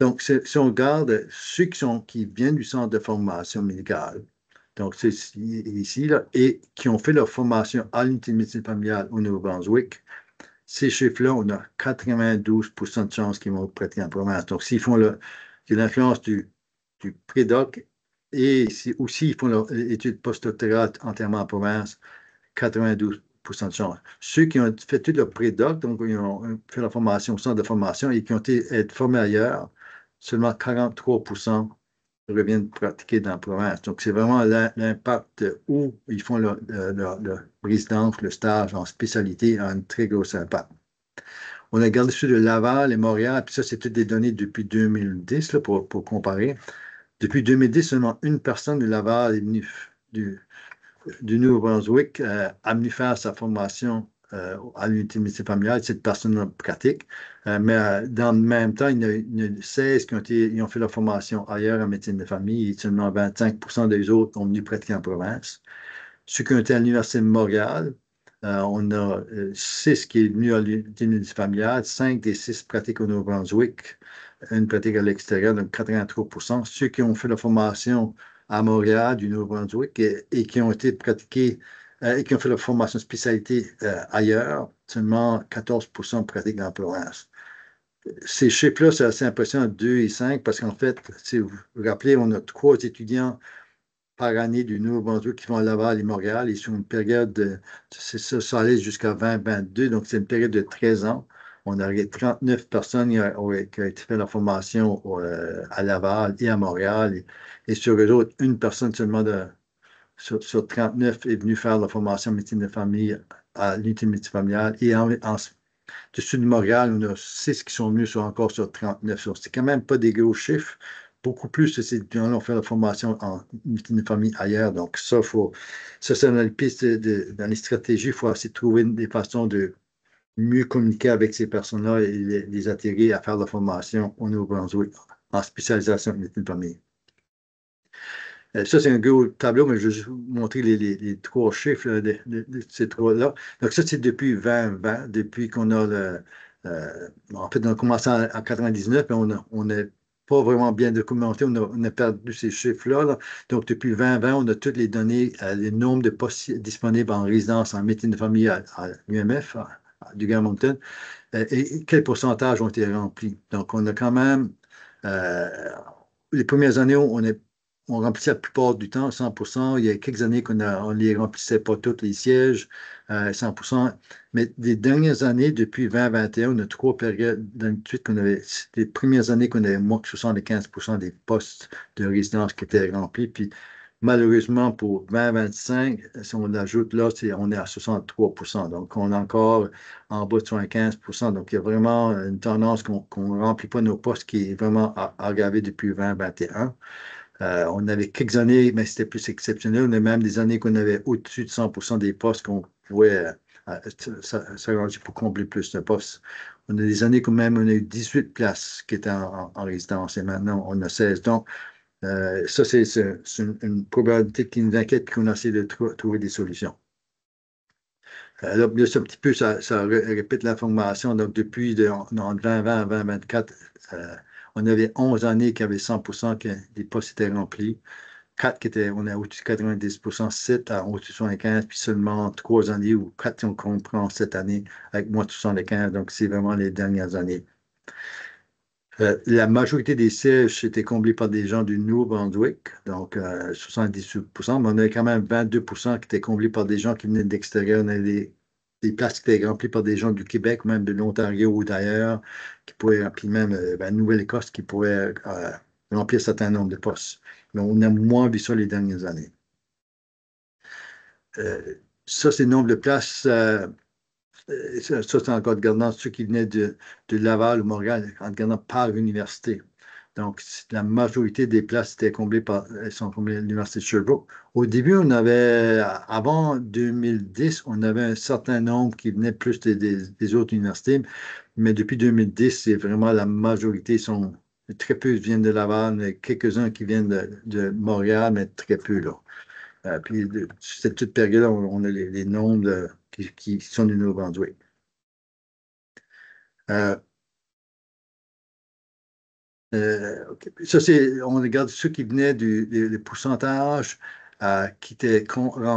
Donc, si on regarde ceux qui viennent du centre de formation médicale, donc c'est ici, là, et qui ont fait leur formation à l'unité de médecine familiale au Nouveau-Brunswick, ces chiffres-là, on a 92 de chances qu'ils vont pratiquer en province. Donc, s'ils font l'influence du prédoc et aussi ils font leur étude postdoctorale entièrement en province, 92 de chance. Ceux qui ont fait tout leur prédoc, donc ils ont fait la formation au centre de formation et qui ont été formés ailleurs, seulement 43 reviennent pratiquer dans la province. Donc, c'est vraiment l'impact où ils font leur résidence, le stage en spécialité a un très gros impact. On a gardé ceux de Laval et Montréal, puis ça, c'est toutes des données depuis 2010 là, pour comparer. Depuis 2010, seulement une personne de Laval est venue du Nouveau-Brunswick a venu faire sa formation à l'unité de médecine familiale. Cette personne pratique. Mais dans le même temps, il y en a 16 ils ont fait leur formation ailleurs en médecine de famille et seulement 25 des autres ont venu pratiquer en province. Ceux qui ont été à l'Université de Montréal, on a 6 qui est venu à l'unité de médecine familiale, 5 des 6 pratiquent au Nouveau-Brunswick, une pratique à l'extérieur, donc 83 Ceux qui ont fait la formation à Montréal, du Nouveau-Brunswick, et qui ont été pratiqués et qui ont fait la formation spécialité ailleurs, seulement 14 pratiquent en province. Ces chiffres-là, c'est assez impressionnant, 2 et 5, parce qu'en fait, si vous vous rappelez, on a 3 étudiants par année du Nouveau-Brunswick qui vont à Laval et Montréal, et sur une période ça allait jusqu'à 2022, donc c'est une période de 13 ans. On a 39 personnes qui ont été fait la formation à Laval et à Montréal, et sur eux autres, une personne seulement sur 39 est venue faire la formation en médecine de famille à l'unité de médecine familiale, et dessus de Montréal, on a 6 qui sont venus encore sur 39. C'est quand même pas des gros chiffres. Beaucoup plus, c'est gens ont fait la formation en une famille ailleurs. Donc, ça c'est dans les pistes, dans les stratégies, il faut essayer de trouver des façons de mieux communiquer avec ces personnes-là et les attirer à faire la formation au Nouveau-Brunswick en spécialisation en une famille. Ça, c'est un gros tableau, mais je vais juste vous montrer les trois chiffres là, de ces trois-là. Donc, ça, c'est depuis 2020, depuis qu'on a en fait, on a commencé en 99, mais on n'a pas vraiment bien documenté, on a perdu ces chiffres-là. Là. Donc, depuis 2020, on a toutes les données, les nombres de postes disponibles en résidence en médecine de famille à l'UMF, du Grand Moncton, et quel pourcentage ont été remplis. Donc, on a quand même, euh, les premières années, on remplissait la plupart du temps, 100%. Il y a quelques années qu'on ne les remplissait pas tous les sièges, 100%. Mais les dernières années, depuis 2021, on a trois périodes dans le suite qu'on avait. Les premières années qu'on avait moins que 75% des postes de résidence qui étaient remplis. Puis malheureusement, pour 2025, si on l'ajoute là, on est à 63%. Donc, on est encore en bas de 75%. Donc, il y a vraiment une tendance qu'on ne remplit pas nos postes qui est vraiment aggravée depuis 2021. On avait quelques années, mais c'était plus exceptionnel. On a même des années qu'on avait au-dessus de 100% des postes qu'on pouvait s'arranger pour combler plus de postes. On a des années quand même, on a eu 18 places qui étaient en résidence et maintenant on a 16. Donc, ça, c'est une probabilité qui nous inquiète et qu'on essaie de trouver des solutions. Là, un petit peu, ça répète l'information. Donc, depuis entre 2020 à 2024, on avait 11 années qui avaient 100% que les postes étaient remplis. 4 qui étaient, on a au-dessus de 90%, 7 à au-dessus de 75, puis seulement 3 années ou 4 si on comprend cette année avec moins de 75. Donc, c'est vraiment les dernières années. La majorité des sièges étaient comblés par des gens du Nouveau-Brunswick, donc 78%, mais on avait quand même 22% qui étaient comblés par des gens qui venaient de l'extérieur. On avait des places qui étaient remplies par des gens du Québec, même de l'Ontario ou d'ailleurs, qui pourraient, puis même Nouvelle-Écosse, qui pourraient remplir un certain nombre de postes. Mais on a moins vu ça les dernières années. Ça, c'est le nombre de places. Ça, c'est encore regardant ceux qui venaient de Laval ou Montréal, en regardant par université. Donc, la majorité des places sont comblées à l'Université de Sherbrooke. Au début, avant 2010, on avait un certain nombre qui venaient plus des autres universités, mais depuis 2010, c'est vraiment la majorité très peu viennent de Laval, mais quelques-uns qui viennent de Montréal, mais très peu, là. Puis, cette toute période-là, on a les nombres qui sont du Nouveau-Brunswick. Euh, OK. Ça, on regarde ceux qui venaient les pourcentages qui étaient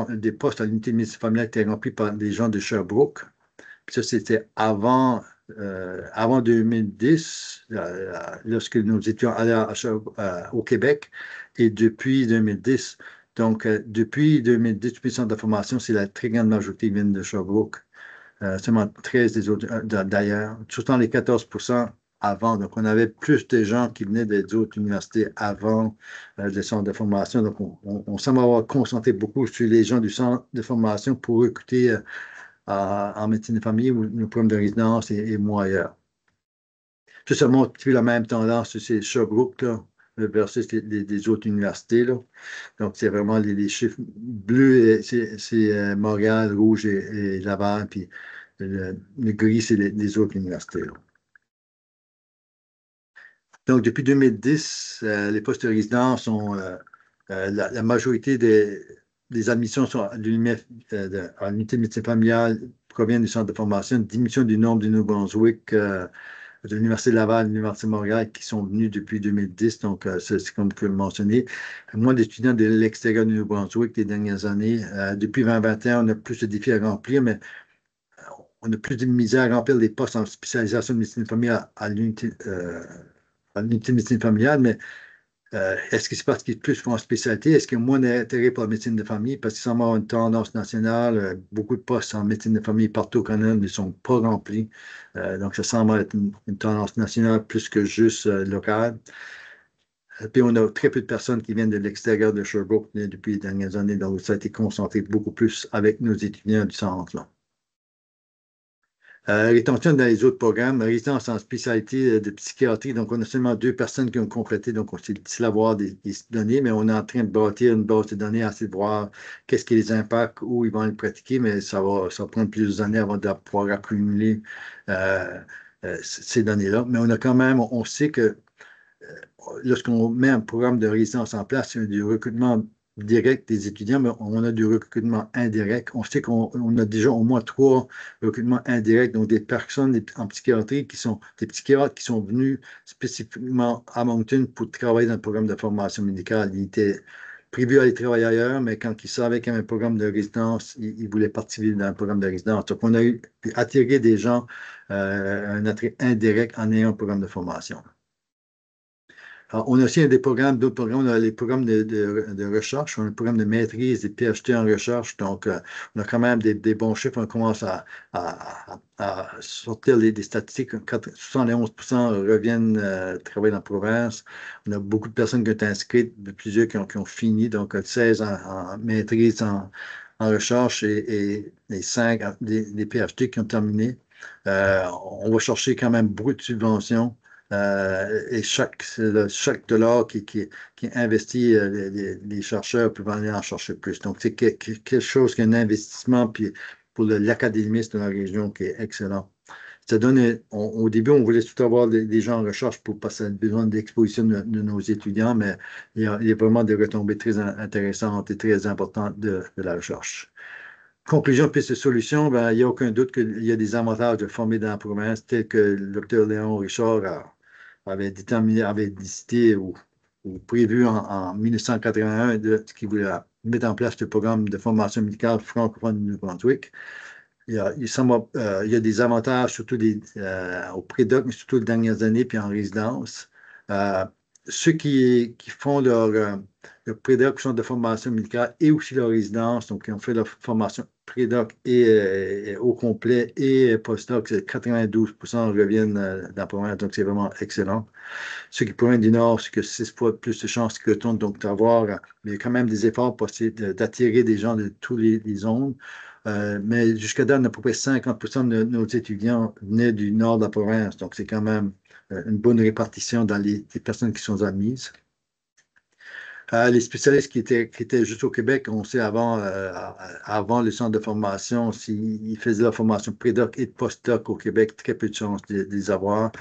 des postes à l'unité de médecine familiale qui étaient remplis par des gens de Sherbrooke. Puis ça, c'était avant 2010, lorsque nos étudiants allaient au Québec, et depuis 2010. Donc, depuis 2010, depuis le centre de formation, c'est la très grande majorité qui viennent de Sherbrooke. Seulement 13 des autres d'ailleurs, tout dans les 14% avant. Donc, on avait plus de gens qui venaient des autres universités avant le centre de formation. Donc, on semble avoir concentré beaucoup sur les gens du centre de formation pour recruter en médecine de famille ou nos programmes de résidence et moi ailleurs. Ça montre plus la même tendance, c'est Sherbrooke, là, versus les autres universités, là. Donc, c'est vraiment les chiffres bleus, c'est Montréal, rouge et Laval, puis le gris, c'est les autres universités, là. Donc, depuis 2010, les postes de résidence la majorité des admissions sont à l'unité de médecine familiale proviennent du centre de formation, une diminution du nombre du Nouveau-Brunswick, de l'Université de Laval, de l'Université de Montréal qui sont venus depuis 2010. Donc, c'est comme je le mentionner. Moins d'étudiants de l'extérieur du Nouveau-Brunswick les dernières années. Depuis 2021, on a plus de défis à remplir, mais on a plus de misère à remplir les postes en spécialisation de médecine familiale à l'unité de médecine familiale, mais est-ce que c'est parce qu'ils plus font en spécialité? Est-ce qu'il y a moins d'intérêt pour la médecine de famille? Parce qu'il semble avoir une tendance nationale. Beaucoup de postes en médecine de famille partout au Canada ne sont pas remplis. Donc, ça semble être une tendance nationale plus que juste locale. Puis, on a très peu de personnes qui viennent de l'extérieur de Sherbrooke depuis les dernières années. Donc, ça a été concentré beaucoup plus avec nos étudiants du centre, là. Rétention dans les autres programmes, résidence en spécialité de psychiatrie. Donc, on a seulement 2 personnes qui ont complété. Donc, c'est difficile à voir des données, mais on est en train de bâtir une base de données, assez de voir qu'est-ce qui les impacte, où ils vont le pratiquer, mais ça va prendre plusieurs années avant de pouvoir accumuler ces données-là. Mais on sait que lorsqu'on met un programme de résidence en place, il y a du recrutement direct des étudiants, mais on a du recrutement indirect. On sait qu'on a déjà au moins 3 recrutements indirects, donc des personnes en psychiatrie qui sont des psychiatres qui sont venus spécifiquement à Moncton pour travailler dans le programme de formation médicale. Ils étaient prévus à aller travailler ailleurs, mais quand ils savaient qu'il y avait un programme de résidence, ils voulaient participer dans le programme de résidence. Donc, on a attiré des gens, un attrait indirect en ayant un programme de formation. Alors, on a aussi d'autres programmes, on a les programmes de recherche, on a le programme de maîtrise des PhD en recherche, donc on a quand même des bons chiffres, on commence à sortir des statistiques, 71% reviennent travailler dans la province, on a beaucoup de personnes qui ont été inscrites, plusieurs qui ont fini, donc 16 en maîtrise en recherche et 5 des PhD qui ont terminé. On va chercher quand même beaucoup de subventions. Et chaque dollar qui est investi, les chercheurs peuvent aller en chercher plus. Donc, c'est quelque chose qui est un investissement puis pour l'académisme de la région qui est excellent. Ça donne, au début, on voulait tout avoir des gens en recherche parce qu'on a besoin d'exposition de nos étudiants, mais il y a vraiment des retombées très intéressantes et très importantes de la recherche. Conclusion, piste de solution, ben, il n'y a aucun doute qu'il y a des avantages de former dans la province, tels que le docteur Léon Richard avait déterminé, avait décidé ou prévu en 1981 qu'il voulait mettre en place le programme de formation médicale francophone du Nouveau-Brunswick. Il y a des avantages, surtout au prédoc, mais surtout les dernières années, puis en résidence. Euh, Ceux qui font leur prédoc, qui sont de formation médicale et aussi leur résidence, donc qui ont fait leur formation prédoc et au complet et postdoc, 92% reviennent dans la province, donc c'est vraiment excellent. Ceux qui proviennent du Nord, c'est que 6 fois plus de chances qu'ils retournent, donc d'avoir, mais il y a quand même des efforts possibles d'attirer des gens de tous les zones. Mais jusqu'à date, à peu près 50% de nos étudiants venaient du nord de la province. Donc, c'est quand même une bonne répartition dans les personnes qui sont admises. Les spécialistes qui étaient juste au Québec, on sait avant le centre de formation, s'ils faisaient la formation prédoc et post-doc au Québec, très peu de chances de les avoir.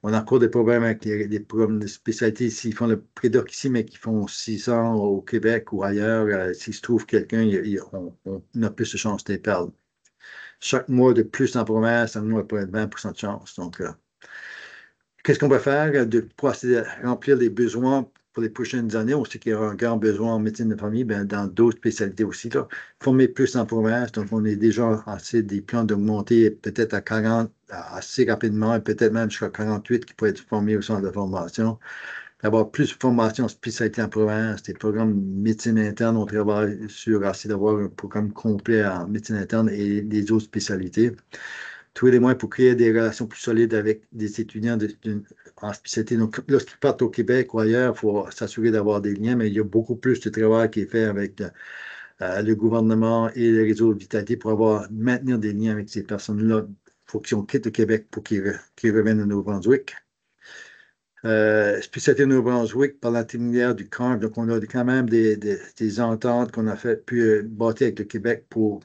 On a encore des problèmes avec les programmes de spécialité. S'ils font le prédoc ici, mais qu'ils font 6 ans au Québec ou ailleurs, s'il se trouve quelqu'un, on a plus de chances de les perdre. Chaque mois de plus en province, on a pas 20% de chance. Donc, qu'est-ce qu'on va faire pour essayer de remplir les besoins pour les prochaines années? On sait qu'il y aura un grand besoin en médecine de famille, ben, dans d'autres spécialités aussi. Là. Former plus en province. Donc, on est déjà assez des plans d'augmenter peut-être à 40 assez rapidement et peut-être même jusqu'à 48 qui pourraient être formés au centre de formation. D'avoir plus de formation en spécialité en province, des programmes de médecine interne. On travaille sur essayer d'avoir un programme complet en médecine interne et les autres spécialités trouver des moyens pour créer des relations plus solides avec des étudiants en spécialité. Donc, lorsqu'ils partent au Québec ou ailleurs, il faut s'assurer d'avoir des liens, mais il y a beaucoup plus de travail qui est fait avec le gouvernement et le réseau de vitalité pour maintenir des liens avec ces personnes-là. Il faut qu'ils quittent le Québec pour qu'ils reviennent au Nouveau-Brunswick. Spécialité Nouveau-Brunswick par l'intermédiaire du CARM. Donc, on a quand même des ententes qu'on a fait, puis bâties avec le Québec pour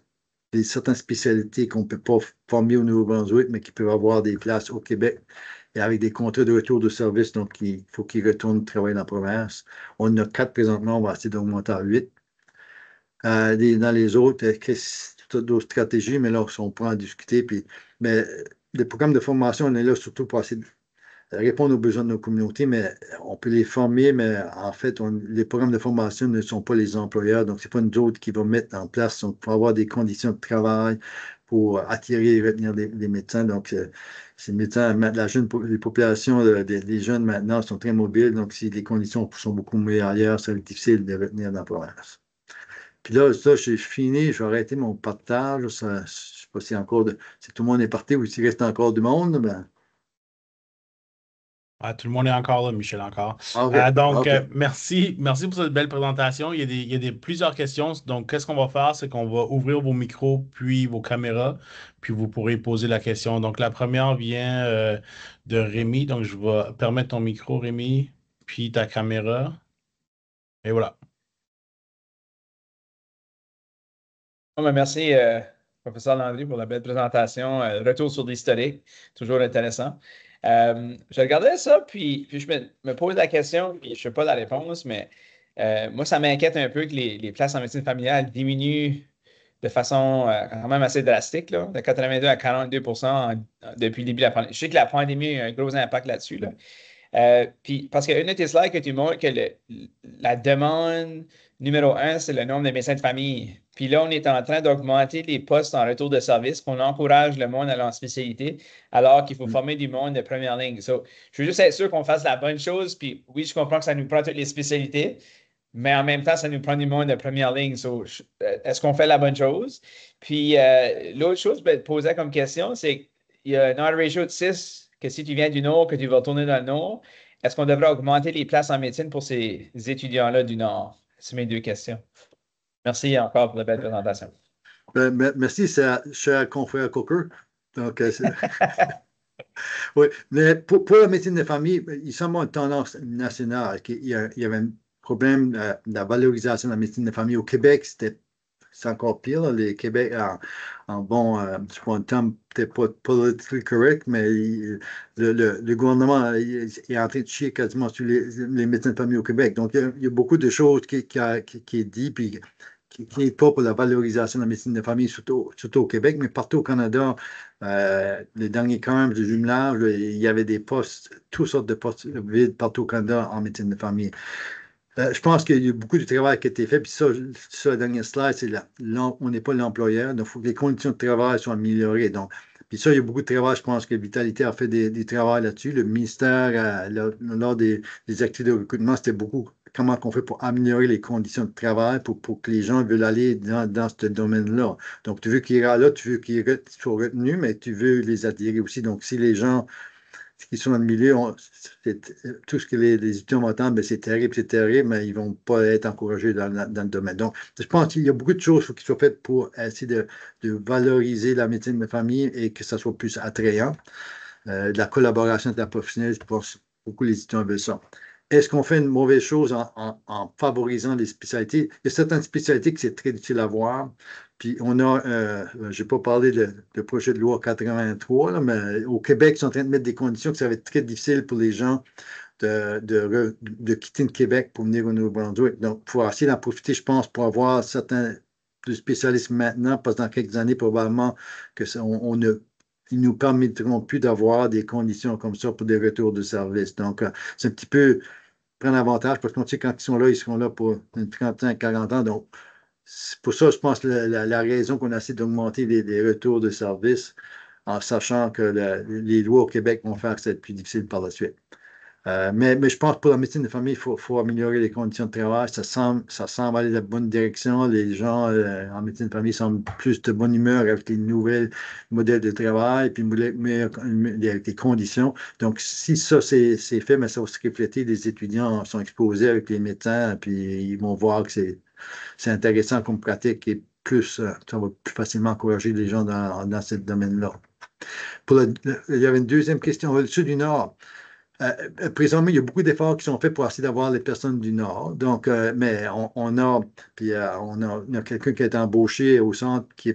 certaines spécialités qu'on ne peut pas former au Nouveau-Brunswick, mais qui peuvent avoir des places au Québec et avec des contrats de retour de service. Donc, il faut qu'ils retournent travailler dans la province. On en a 4 présentement, on va essayer d'augmenter à 8. Dans les autres, d'autres stratégies, mais là, on pourra en discuter. Mais les programmes de formation, on est là surtout pour essayer de répondre aux besoins de nos communautés, mais on peut les former, mais en fait, les programmes de formation ne sont pas les employeurs, donc ce n'est pas nous autres qui vont mettre en place. Donc, pour avoir des conditions de travail, pour attirer et retenir des médecins. Donc, ces médecins, les populations des jeunes maintenant sont très mobiles, donc si les conditions sont beaucoup meilleures ailleurs, ça va être difficile de retenir dans la province. Puis là, ça, j'ai fini, je vais arrêter mon partage. Je ne sais pas si tout le monde est parti ou s'il reste encore du monde. Ben, Ah, tout le monde est encore là, Michel, encore. OK, Merci pour cette belle présentation. Il y a plusieurs questions. Donc, qu'est-ce qu'on va faire? C'est qu'on va ouvrir vos micros, puis vos caméras, puis vous pourrez poser la question. Donc, la première vient de Rémi. Donc, je vais permettre ton micro, Rémi, puis ta caméra. Et voilà. Bon, ben, merci, professeur Landry, pour la belle présentation. Retour sur l'historique, toujours intéressant. Je regardais ça, puis je me pose la question, puis je ne sais pas la réponse, mais moi, ça m'inquiète un peu que les places en médecine familiale diminuent de façon quand même assez drastique, là, de 82 à 42 depuis le début de la pandémie. Je sais que la pandémie a eu un gros impact là-dessus, là. Puis, parce qu'il y a une de tes slides que tu montres que la demande numéro un, c'est le nombre de médecins de famille. Puis là, on est en train d'augmenter les postes en retour de service, qu'on encourage le monde à aller en spécialité, alors qu'il faut former du monde de première ligne. So, je veux juste être sûr qu'on fasse la bonne chose. Puis oui, je comprends que ça nous prend toutes les spécialités, mais en même temps, ça nous prend du monde de première ligne. So, est-ce qu'on fait la bonne chose? Puis l'autre chose que je posais comme question, c'est qu'il y a un ratio de 6 que si tu viens du Nord, que tu vas retourner dans le Nord, est-ce qu'on devrait augmenter les places en médecine pour ces étudiants-là du Nord? C'est mes deux questions. Merci encore pour la belle présentation. Merci, cher confrère Coker. Donc, oui, mais pour la médecine de famille, il semble une tendance nationale. Il y avait un problème de la valorisation de la médecine de famille au Québec. C'est encore pire. Là, les Québec, bon, je prends un terme peut-être pas politically correct, mais le gouvernement est en train de chier quasiment sur les médecins de famille au Québec. Donc, il y a beaucoup de choses qui est dit, puis qui n'est pas pour la valorisation de la médecine de famille, surtout au Québec, mais partout au Canada. Les derniers camps de jumelage, il y avait des postes, toutes sortes de postes vides partout au Canada en médecine de famille. Je pense qu'il y a beaucoup de travail qui a été fait. Puis ça, la dernière slide, on n'est pas l'employeur. Donc, il faut que les conditions de travail soient améliorées. Donc, puis ça, il y a beaucoup de travail. Je pense que Vitalité a fait des travaux là-dessus. Le ministère, lors des activités de recrutement, c'était beaucoup comment on fait pour améliorer les conditions de travail pour que les gens veulent aller dans ce domaine-là. Donc, tu veux qu'ils ira là, tu veux qu'ils soient retenus, mais tu veux les attirer aussi. Donc, si les gens qui sont dans le milieu, tout ce que les étudiants vont entendre, ben, c'est terrible, mais ils ne vont pas être encouragés dans le domaine. Donc, je pense qu'il y a beaucoup de choses qui soient faites pour essayer de valoriser la médecine de famille et que ça soit plus attrayant. de la collaboration interprofessionnelle. Je pense que beaucoup les étudiants veulent ça. Est-ce qu'on fait une mauvaise chose en favorisant les spécialités? Il y a certaines spécialités que c'est très utile à voir. Puis on a, je n'ai pas parlé de projet de loi 83, là, mais au Québec, ils sont en train de mettre des conditions que ça va être très difficile pour les gens de quitter le Québec pour venir au Nouveau-Brunswick. Donc, il faut essayer d'en profiter, je pense, pour avoir certains spécialistes maintenant, parce que dans quelques années, probablement, que ils ne nous permettront plus d'avoir des conditions comme ça pour des retours de service. Donc, c'est un petit peu prendre avantage parce qu'on sait quand ils sont là, ils seront là pour une trentaine, 40 ans. Donc, c'est pour ça, je pense, la raison qu'on a essayé d'augmenter les retours de service en sachant que les lois au Québec vont faire que ça va être plus difficile par la suite. Mais je pense que pour la médecine de famille, il faut améliorer les conditions de travail. Ça semble aller dans la bonne direction. Les gens en médecine de famille semblent plus de bonne humeur avec les nouvelles modèles de travail, puis avec les conditions. Donc, si ça, c'est fait, mais ça va se refléter. Les étudiants sont exposés avec les médecins, puis ils vont voir que c'est intéressant comme pratique et plus, ça va plus facilement encourager les gens dans ce domaine-là. Il y avait une deuxième question. Le Sud du Nord. Présentement, il y a beaucoup d'efforts qui sont faits pour essayer d'avoir les personnes du Nord. Donc, mais on a quelqu'un qui a été embauché au centre qui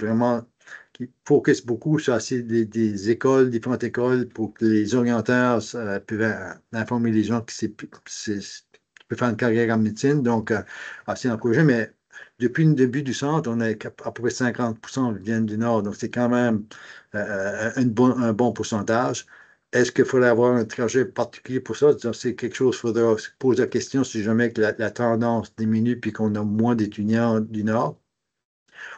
focus beaucoup sur des écoles, différentes écoles, pour que les orienteurs puissent informer les gens qui peuvent faire une carrière en médecine. Donc, assez encouragé. Mais depuis le début du centre, on a à peu près 50% viennent du Nord. Donc, c'est quand même un bon pourcentage. Est-ce qu'il faudrait avoir un trajet particulier pour ça? C'est quelque chose, il faudra se poser la question si jamais que la tendance diminue puis qu'on a moins d'étudiants du Nord.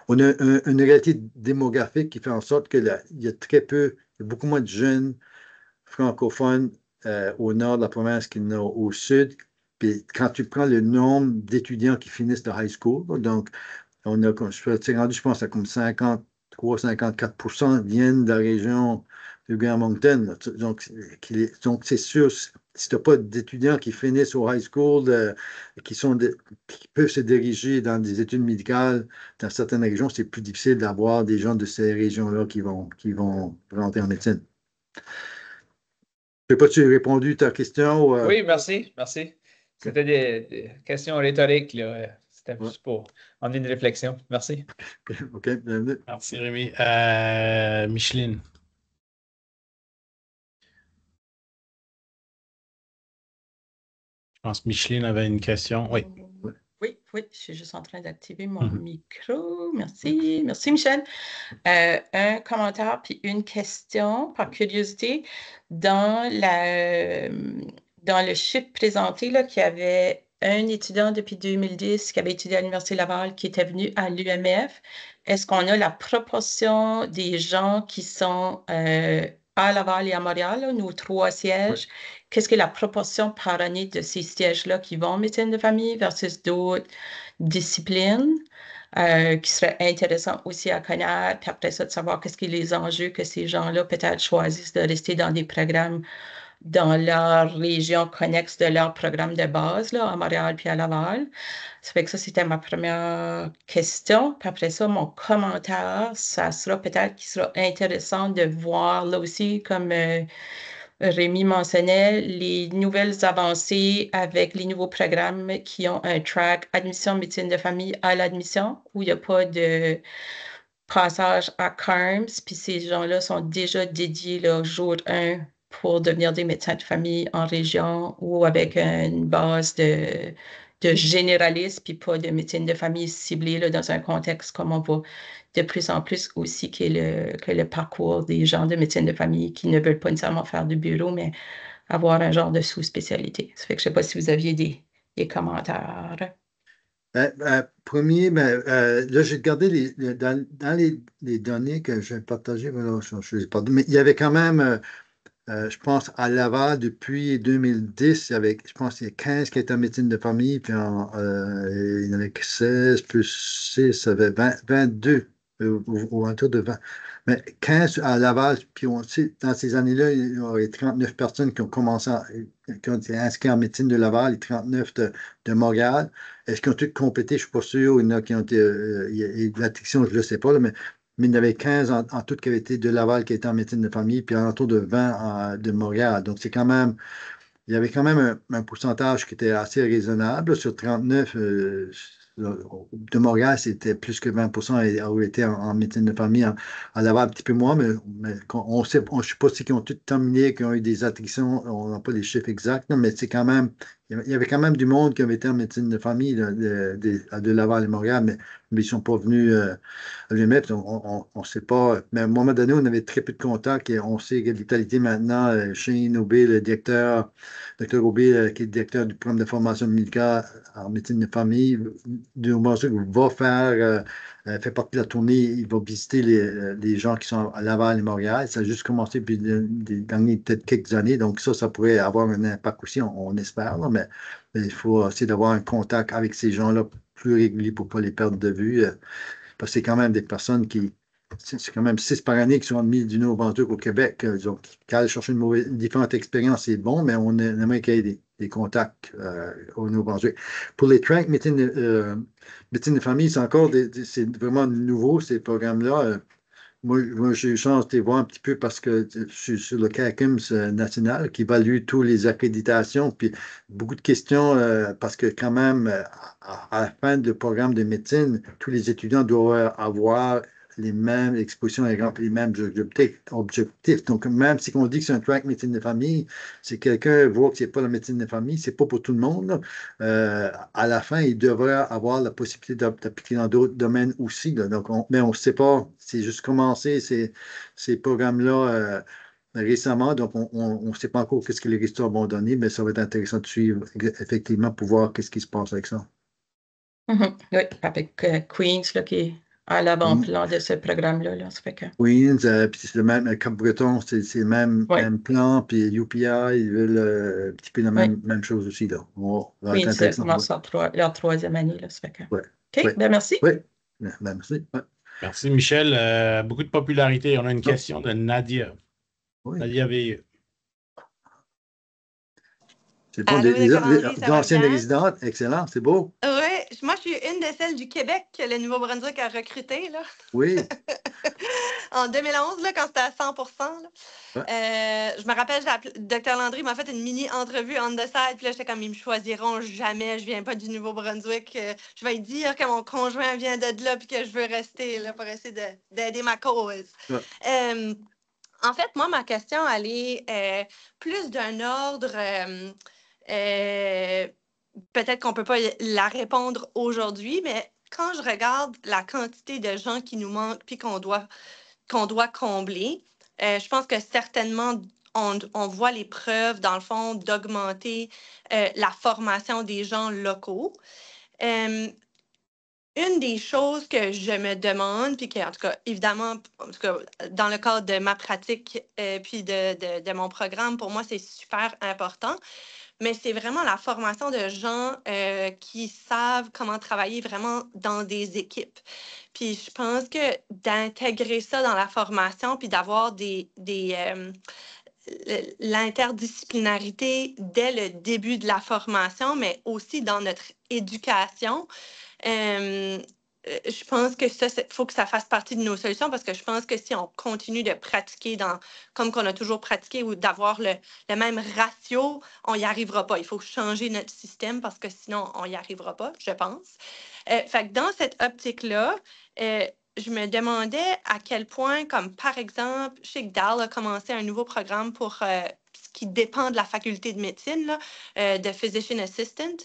On a une réalité démographique qui fait en sorte qu'il y a il y a beaucoup moins de jeunes francophones au nord de la province qu'il y en a au sud. Puis quand tu prends le nombre d'étudiants qui finissent de high school, donc c'est rendu, je pense, à comme 53-54% viennent de la région du Grand Moncton. Donc, c'est sûr, si tu n'as pas d'étudiants qui finissent au high school, qui peuvent se diriger dans des études médicales dans certaines régions, c'est plus difficile d'avoir des gens de ces régions-là qui vont rentrer en médecine. Je ne sais pas si j'ai répondu à ta question. Oui, merci, merci. C'était des questions rhétoriques, là. C'était juste pour emmener une réflexion. Merci. OK, bienvenue. Merci, Rémi. Micheline. Je pense que Micheline avait une question. Oui. Oui, je suis juste en train d'activer mon micro. Merci, merci Michel. Un commentaire puis une question par curiosité. Dans le chiffre présenté, là, qu'il y avait un étudiant depuis 2010 qui avait étudié à l'Université Laval qui était venu à l'UMF. Est-ce qu'on a la proportion des gens qui sont à Laval et à Montréal, là, nos 3 sièges? Qu'est-ce que la proportion par année de ces sièges-là qui vont en médecine de famille versus d'autres disciplines? Qui serait intéressant aussi à connaître, puis après ça, de savoir qu'est-ce qui est les enjeux que ces gens-là peut-être choisissent de rester dans des programmes dans leur région connexe de leur programme de base, là, à Montréal puis à Laval. Ça fait que ça, c'était ma première question. Puis après ça, mon commentaire, ça sera peut-être qu'il sera intéressant de voir là aussi, comme Rémi mentionnait, les nouvelles avancées avec les nouveaux programmes qui ont un track admission médecine de famille à l'admission, où il n'y a pas de passage à CARMS, puis ces gens-là sont déjà dédiés le jour 1 pour devenir des médecins de famille en région ou avec une base de généralistes, puis pas de médecine de famille ciblée là, dans un contexte comme on voit de plus en plus aussi que le parcours des gens de médecine de famille qui ne veulent pas nécessairement faire du bureau, mais avoir un genre de sous-spécialité. Ça fait que je ne sais pas si vous aviez des commentaires. Premier, là, j'ai regardé dans les données que j'ai partagées, voilà, mais il y avait quand même, je pense, à Laval, depuis 2010, je pense qu'il y a 15 qui étaient en médecine de famille, puis il y en avait 16 plus 6, ça avait 22, ou autour de 20. Mais 15 à Laval, puis dans ces années-là, il y aurait 39 personnes qui ont été inscrites en médecine de Laval et 39 de Montréal. Est-ce qu'ils ont tous complété? Je ne suis pas sûr. Il y en a qui ont été. La section, je ne le sais pas, là, mais mais il y en avait 15 en toute qui avaient été de Laval qui étaient en médecine de famille, puis autour de 20 de Montréal. Donc, c'est quand même, il y avait quand même un pourcentage qui était assez raisonnable. Sur 39, de Montréal, c'était plus que 20% ont été en médecine de famille. À Laval, un petit peu moins, mais on sait, je ne sais pas si ils ont tous terminé, qui ont eu des attractions, on n'a pas les chiffres exacts, là, mais c'est quand même, il y avait quand même du monde qui avait été en médecine de famille là, de Laval et Montréal, mais ils ne sont pas venus les mettre. On ne sait pas. Mais à un moment donné, on avait très peu de contacts et on sait que l'Italité maintenant, Shane Aubé, le directeur, Dr. Aubé, qui est le directeur du programme de formation médicale en médecine de famille, va faire, fait partie de la tournée. Il va visiter les gens qui sont à Laval et Montréal. Ça a juste commencé depuis les dernières peut-être quelques années. Donc, ça pourrait avoir un impact aussi, on espère. Là, mais il faut essayer d'avoir un contact avec ces gens-là plus régulier pour ne pas les perdre de vue. Parce que c'est quand même des personnes c'est quand même 6 par année qui sont admis du Nouveau-Brunswick au Québec. Donc, quand aller chercher une différente expérience, c'est bon, mais on aimerait qu'il y ait des contacts au Nouveau-Brunswick. Pour les tracks médecine de famille, c'est vraiment nouveau, ces programmes-là. Moi j'ai eu la chance de les voir un petit peu parce que je suis sur le CACIMS national qui évalue toutes les accréditations, puis beaucoup de questions parce que quand même, à la fin du programme de médecine, tous les étudiants doivent avoir les mêmes expositions, les mêmes objectifs. Donc, même si on dit que c'est un track médecine de famille, si quelqu'un voit que ce n'est pas la médecine de famille, c'est pas pour tout le monde, là. À la fin, il devrait avoir la possibilité d'appliquer dans d'autres domaines aussi, là. Donc, mais on ne sait pas. C'est juste commencé ces programmes-là récemment. Donc, on ne sait pas encore qu'est-ce que les résultats vont donner, mais ça va être intéressant de suivre effectivement pour voir qu'est-ce qui se passe avec ça. Oui, avec Queens là, qui est à l'avant-plan de ce programme-là. Là, ça fait que... Queens, puis c'est le même, Cap-Breton, c'est le Oui, même plan, puis UPI, ils veulent un petit peu la oui. même chose aussi, là. Ça va être Queens intéressant. commence leur troisième année. Là, ça fait que... Ouais. OK, Ouais. ben merci. Ouais. Ben, merci. Ouais. Merci, Michel. Beaucoup de popularité. On a une Oh, question de Nadia. oui. Nadia Veilleux. C'est bon, Allô, Dr. Landry, ça va d'anciennes bien? résidentes, excellent, c'est beau. Oui, moi, je suis une de celles du Québec que le Nouveau-Brunswick a recruté là, Oui. en 2011, là, quand c'était à 100%. Là. Ouais. Je me rappelle, Dr. Landry m'a fait une mini-entrevue on the side, puis là, j'étais comme, ils me choisiront jamais, je viens pas du Nouveau-Brunswick. Je vais dire que mon conjoint vient de là, puis que je veux rester là pour essayer d'aider ma cause. Ouais. En fait, moi, ma question, elle est plus d'un ordre... peut-être qu'on ne peut pas la répondre aujourd'hui, mais quand je regarde la quantité de gens qui nous manquent puis qu'on doit combler, je pense que certainement, on voit les preuves, dans le fond, d'augmenter la formation des gens locaux. Une des choses que je me demande, puis que, en tout cas, évidemment, en tout cas, dans le cadre de ma pratique puis de mon programme, pour moi, c'est super important, mais c'est vraiment la formation de gens qui savent comment travailler vraiment dans des équipes. Puis je pense que d'intégrer ça dans la formation, puis d'avoir l'interdisciplinarité dès le début de la formation, mais aussi dans notre éducation, je pense que ça, il faut que ça fasse partie de nos solutions parce que je pense que si on continue de pratiquer comme qu'on a toujours pratiqué ou d'avoir le même ratio, on n'y arrivera pas. Il faut changer notre système parce que sinon, on n'y arrivera pas, je pense. Fait que dans cette optique-là, je me demandais à quel point, comme par exemple, je sais que Dal a commencé un nouveau programme pour ce qui dépend de la faculté de médecine, là, de Physician Assistant.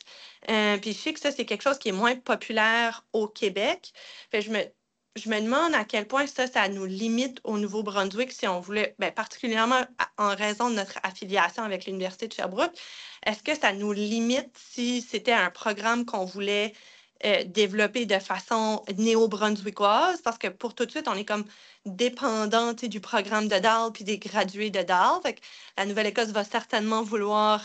Puis je sais que ça, c'est quelque chose qui est moins populaire au Québec. Fait, je me demande à quel point ça nous limite au Nouveau-Brunswick si on voulait, bien, particulièrement en raison de notre affiliation avec l'Université de Sherbrooke. Est-ce que ça nous limite si c'était un programme qu'on voulait développer de façon néo-brunswickoise? Parce que pour tout de suite, on est comme dépendant du programme de DAL puis des gradués de DAL. Fait que la Nouvelle-Écosse va certainement vouloir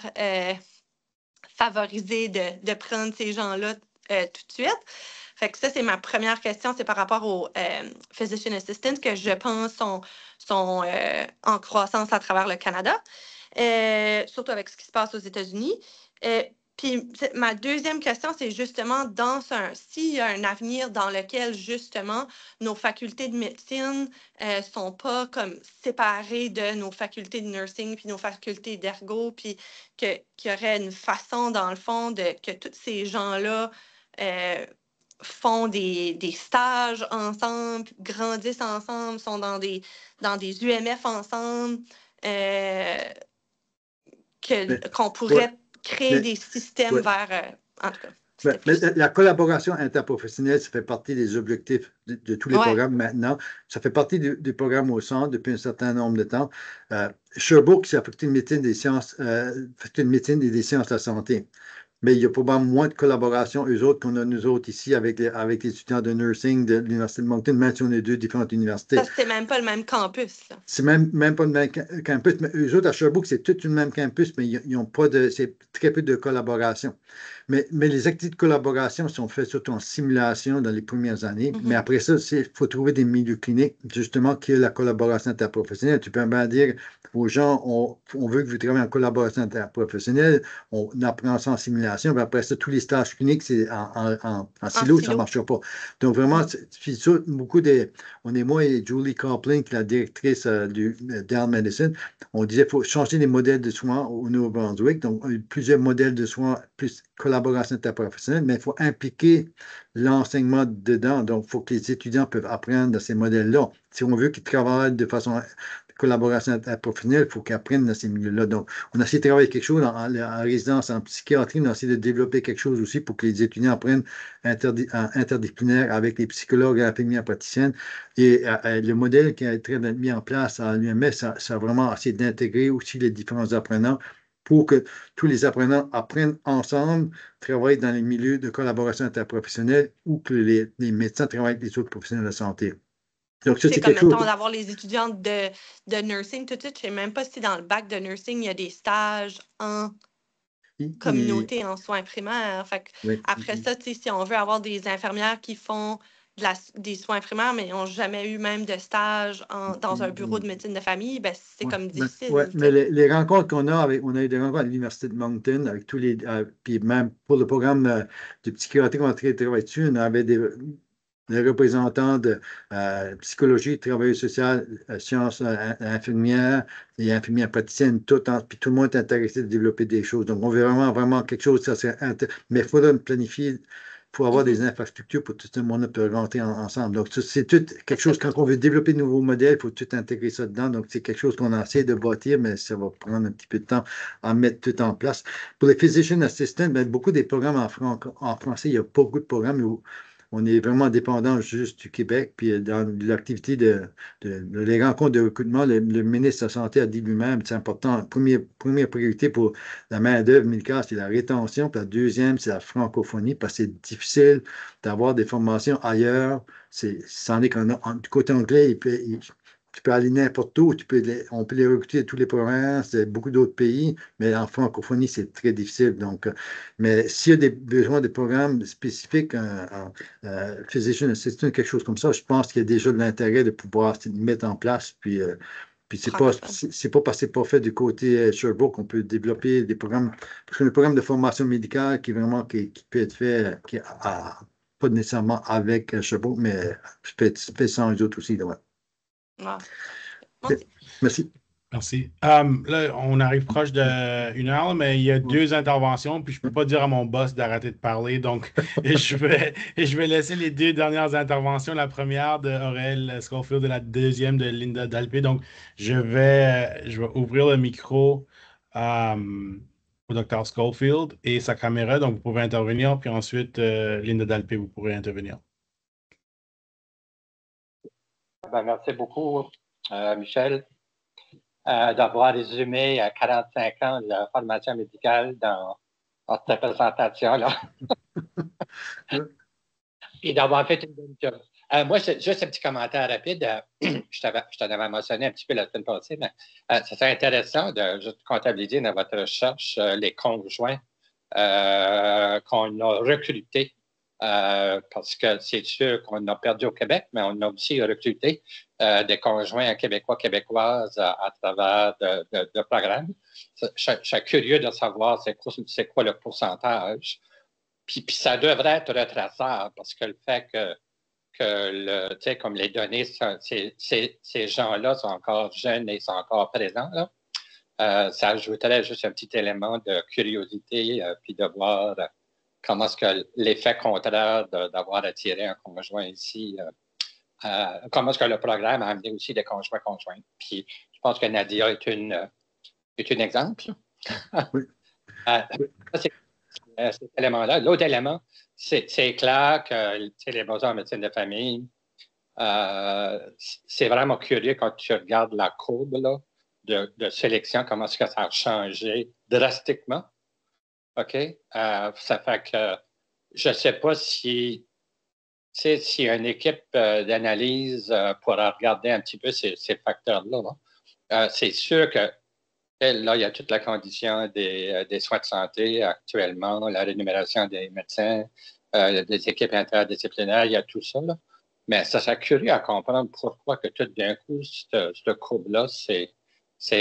favoriser de prendre ces gens-là tout de suite. Fait que ça, c'est ma première question, c'est par rapport aux Physician Assistants que je pense sont en croissance à travers le Canada, surtout avec ce qui se passe aux États-Unis. Puis ma deuxième question, c'est justement s'il y a un avenir dans lequel justement nos facultés de médecine sont pas comme séparées de nos facultés de nursing puis nos facultés d'ergo, puis qu'il y aurait une façon, dans le fond, que tous ces gens-là font des stages ensemble, grandissent ensemble, sont dans des UMF ensemble, qu'on pourrait créer des systèmes vers... en tout cas, mais la collaboration interprofessionnelle, ça fait partie des objectifs de tous les programmes maintenant. Ça fait partie du programme au centre depuis un certain nombre de temps. Sherbrooke, c'est la faculté de médecine des sciences, faculté de médecine et des sciences de la santé. Mais il y a probablement moins de collaboration, eux autres, qu'on a nous autres ici avec les étudiants de nursing de l'Université de Moncton, même si on est deux différentes universités. Ça, c'est même pas le même campus. C'est même pas le même campus. Mais eux autres, à Sherbrooke, c'est tout le même campus, mais ils n'ont pas c'est très peu de collaboration. Mais les activités de collaboration sont faites surtout en simulation dans les premières années. Mais après ça, il faut trouver des milieux cliniques, justement, qui est la collaboration interprofessionnelle. Tu peux bien dire aux gens, on veut que vous travaillez en collaboration interprofessionnelle, on apprend ça en simulation, puis après ça, tous les stages cliniques, c'est en silo, ça ne marchera pas. Donc, vraiment, on est moi et Julie Coupling, qui est la directrice du Down Medicine, on disait qu'il faut changer les modèles de soins au Nouveau-Brunswick. Donc, plusieurs modèles de soins, plus collaboration interprofessionnelle, mais il faut impliquer l'enseignement dedans. Donc, il faut que les étudiants peuvent apprendre dans ces modèles-là. Si on veut qu'ils travaillent de façon collaboration interprofessionnelle, il faut qu'ils apprennent dans ces milieux-là. Donc, on a essayé de travailler quelque chose en résidence en psychiatrie, on a essayé de développer quelque chose aussi pour que les étudiants apprennent interdisciplinaire avec les psychologues et infirmières praticiennes. Et le modèle qui a été mis en place à l'UMS, ça a vraiment essayé d'intégrer aussi les différents apprenants pour que tous les apprenants apprennent ensemble, travaillent dans les milieux de collaboration interprofessionnelle ou que les médecins travaillent avec les autres professionnels de la santé. Donc, ça, c'est comme, mettons, d'avoir les étudiants de nursing tout de suite. Je ne sais même pas si dans le bac de nursing, il y a des stages en communauté, en soins primaires. Fait après ça, si on veut avoir des infirmières qui font des soins primaires, mais n'ont jamais eu même de stage dans un bureau de médecine de famille, ben, c'est comme difficile. Oui, mais les rencontres qu'on a, on a eu des rencontres à l'Université de Moncton avec tous les. Puis même pour le programme de psychiatrie qu'on a travaillé dessus, on avait des représentants de psychologie, travail social, sciences infirmières et infirmières praticiennes, puis tout le monde est intéressé de développer des choses. Donc, on veut vraiment quelque chose, mais il faudra planifier. Il faut avoir des infrastructures pour tout le monde peut rentrer ensemble. Donc, c'est tout quelque chose, quand on veut développer de nouveaux modèles, il faut tout intégrer ça dedans. Donc, c'est quelque chose qu'on a essayé de bâtir, mais ça va prendre un petit peu de temps à mettre tout en place. Pour les physician assistants, beaucoup des programmes en français, il n'y a pas beaucoup de programmes où on est vraiment dépendant juste du Québec. Puis dans l'activité les rencontres de recrutement, le ministre de la Santé a dit lui-même, c'est important, première priorité pour la main-d'œuvre médicale, c'est la rétention. Puis la deuxième, c'est la francophonie, parce que c'est difficile d'avoir des formations ailleurs. C'en est du côté anglais, tu peux aller n'importe où, on peut les recruter de tous les provinces, de beaucoup d'autres pays, mais en francophonie, c'est très difficile. Donc, mais s'il y a des besoins de programmes spécifiques en physician assistant, quelque chose comme ça, je pense qu'il y a déjà de l'intérêt de pouvoir mettre en place. Puis c'est pas parce que c'est pas fait du côté Sherbrooke qu'on peut développer des programmes, parce que le programme de formation médicale qui peut être fait, pas nécessairement avec Sherbrooke, mais peut être fait sans eux autres aussi. Ouais. Wow. Merci. Merci. Là, on arrive proche d'1 heure, mais il y a 2 interventions, puis je ne peux pas dire à mon boss d'arrêter de parler. Donc, je vais laisser les 2 dernières interventions. La première de Aurel Schofield et la deuxième de Linda Dalpé. Donc, je vais ouvrir le micro au Dr. Schofield et sa caméra. Donc, vous pouvez intervenir. Puis ensuite, Linda Dalpé, vous pourrez intervenir. Merci beaucoup, Michel, d'avoir résumé 45 ans de formation médicale dans cette présentation-là. Et d'avoir fait une bonne job. Moi, juste un petit commentaire rapide. Je t'en avais mentionné un petit peu la semaine passée, mais ça serait intéressant de juste comptabiliser dans votre recherche les conjoints qu'on a recrutés parce que c'est sûr qu'on a perdu au Québec, mais on a aussi recruté des conjoints québécois, québécoises à travers de programmes. Je suis curieux de savoir c'est quoi le pourcentage. Puis ça devrait être retraçable parce que le fait que comme les données, ces gens-là sont encore jeunes et sont encore présents, là, ça ajouterait juste un petit élément de curiosité, puis de voir comment est-ce que l'effet contraire d'avoir attiré un conjoint ici, comment est-ce que le programme a amené aussi des conjoints. Puis je pense que Nadia est un exemple. Oui. Cet élément-là. L'autre élément, c'est clair que les besoins en médecine de famille, c'est vraiment curieux quand tu regardes la courbe là, de sélection, comment est-ce que ça a changé drastiquement. OK? Ça fait que je ne sais pas si une équipe d'analyse pourra regarder un petit peu ces facteurs-là. Là. C'est sûr que là, il y a toute la condition des soins de santé actuellement, la rémunération des médecins, des équipes interdisciplinaires, il y a tout ça. Là. Mais ça serait curieux à comprendre pourquoi que tout d'un coup, cette courbe-là s'est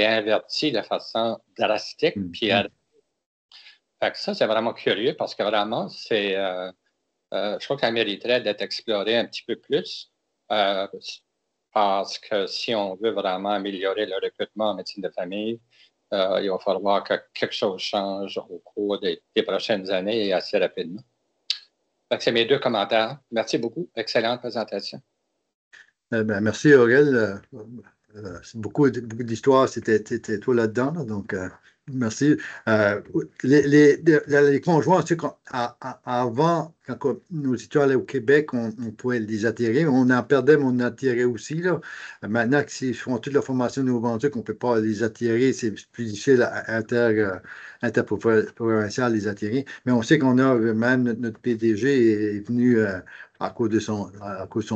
invertie de façon drastique. Puis, fait que ça, c'est vraiment curieux parce que vraiment, je crois que ça mériterait d'être exploré un petit peu plus. Parce que si on veut vraiment améliorer le recrutement en médecine de famille, il va falloir que quelque chose change au cours des prochaines années et assez rapidement. C'est mes 2 commentaires. Merci beaucoup. Excellente présentation. Merci, Aurel. Beaucoup d'histoires, c'était toi là-dedans. Là, donc, merci. Les conjoints, avant, quand nos étudiants allaient au Québec, on pouvait les attirer. On en perdait, mais on en attirait aussi. Là. Maintenant qu'ils font toute la formation de Nouveau-Brunswick, on ne peut pas les attirer. C'est plus difficile interprovincial les attirer. Mais on sait qu'on a, même notre PDG est venu à cause de son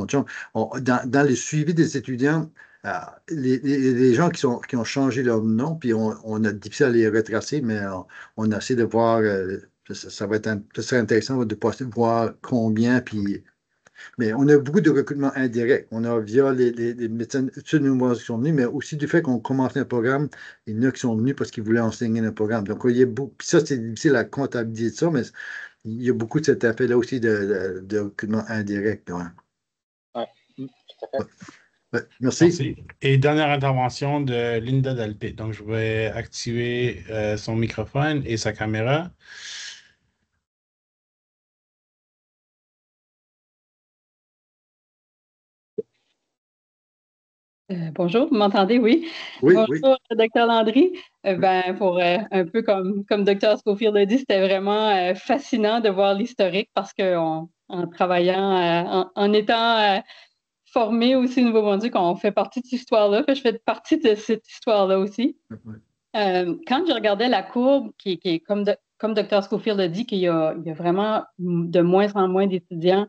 chum. Dans le suivi des étudiants, les gens qui ont changé leur nom, puis on a difficile à les retracer, mais on a essayé de voir, ça serait intéressant de voir combien, puis mais on a beaucoup de recrutement indirect. On a via les médecins de Nouveau qui sont venus, mais aussi du fait qu'on commençait un programme, il y en a qui sont venus parce qu'ils voulaient enseigner un programme. Donc, il y a beaucoup, puis ça, c'est difficile à comptabiliser ça, mais il y a beaucoup de cet effet-là aussi de recrutement indirect. Ouais. Ouais. Ouais. Ouais, merci. Et dernière intervention de Linda Dalpé. Donc, je vais activer son microphone et sa caméra. Bonjour, vous m'entendez? Oui. Oui, Bonjour, Dr. Landry. Pour un peu comme Dr. Scofield l'a dit, c'était vraiment fascinant de voir l'historique parce qu'en travaillant, en étant formé aussi au Nouveau-Brunswick, on fait partie de cette histoire-là. Je fais partie de cette histoire-là aussi. Quand je regardais la courbe, qui est comme Dr. Scofield a dit, qu'il y a vraiment de moins en moins d'étudiants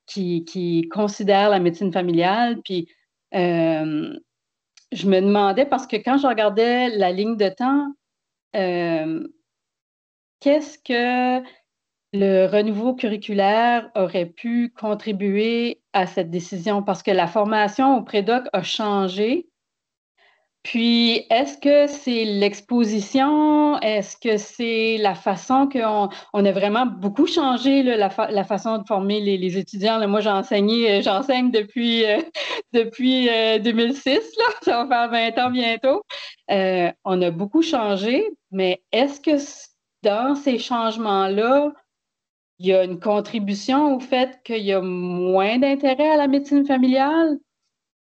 qui considèrent la médecine familiale, puis je me demandais, parce que quand je regardais la ligne de temps, qu'est-ce que le renouveau curriculaire aurait pu contribuer à cette décision? Parce que la formation au prédoc a changé. Puis, est-ce que c'est l'exposition? Est-ce que c'est la façon qu'on a vraiment beaucoup changé là, la façon de former les étudiants? Là, moi, j'enseigne depuis 2006, là, ça va faire 20 ans bientôt. On a beaucoup changé, mais est-ce que dans ces changements-là, il y a une contribution au fait qu'il y a moins d'intérêt à la médecine familiale?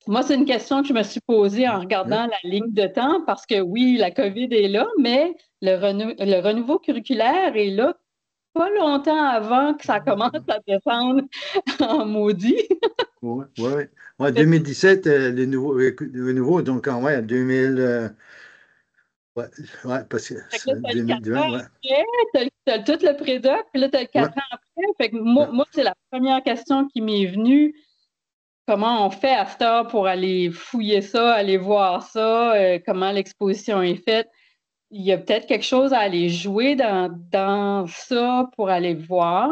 Moi, c'est une question que je me suis posée en regardant la ligne de temps parce que oui, la COVID est là, mais le renouveau curriculaire est là pas longtemps avant que ça commence à descendre en maudit. Oui. Ouais, 2017, le nouveau, donc en 2000. Parce que Fait que là, 2020, ouais. t'as tout le prédoc, puis là, tu as 4 ans après. Fait que moi, c'est la première question qui m'est venue. Comment on fait à cette heure pour aller fouiller ça, aller voir ça, comment l'exposition est faite? Il y a peut-être quelque chose à aller jouer dans ça pour aller voir.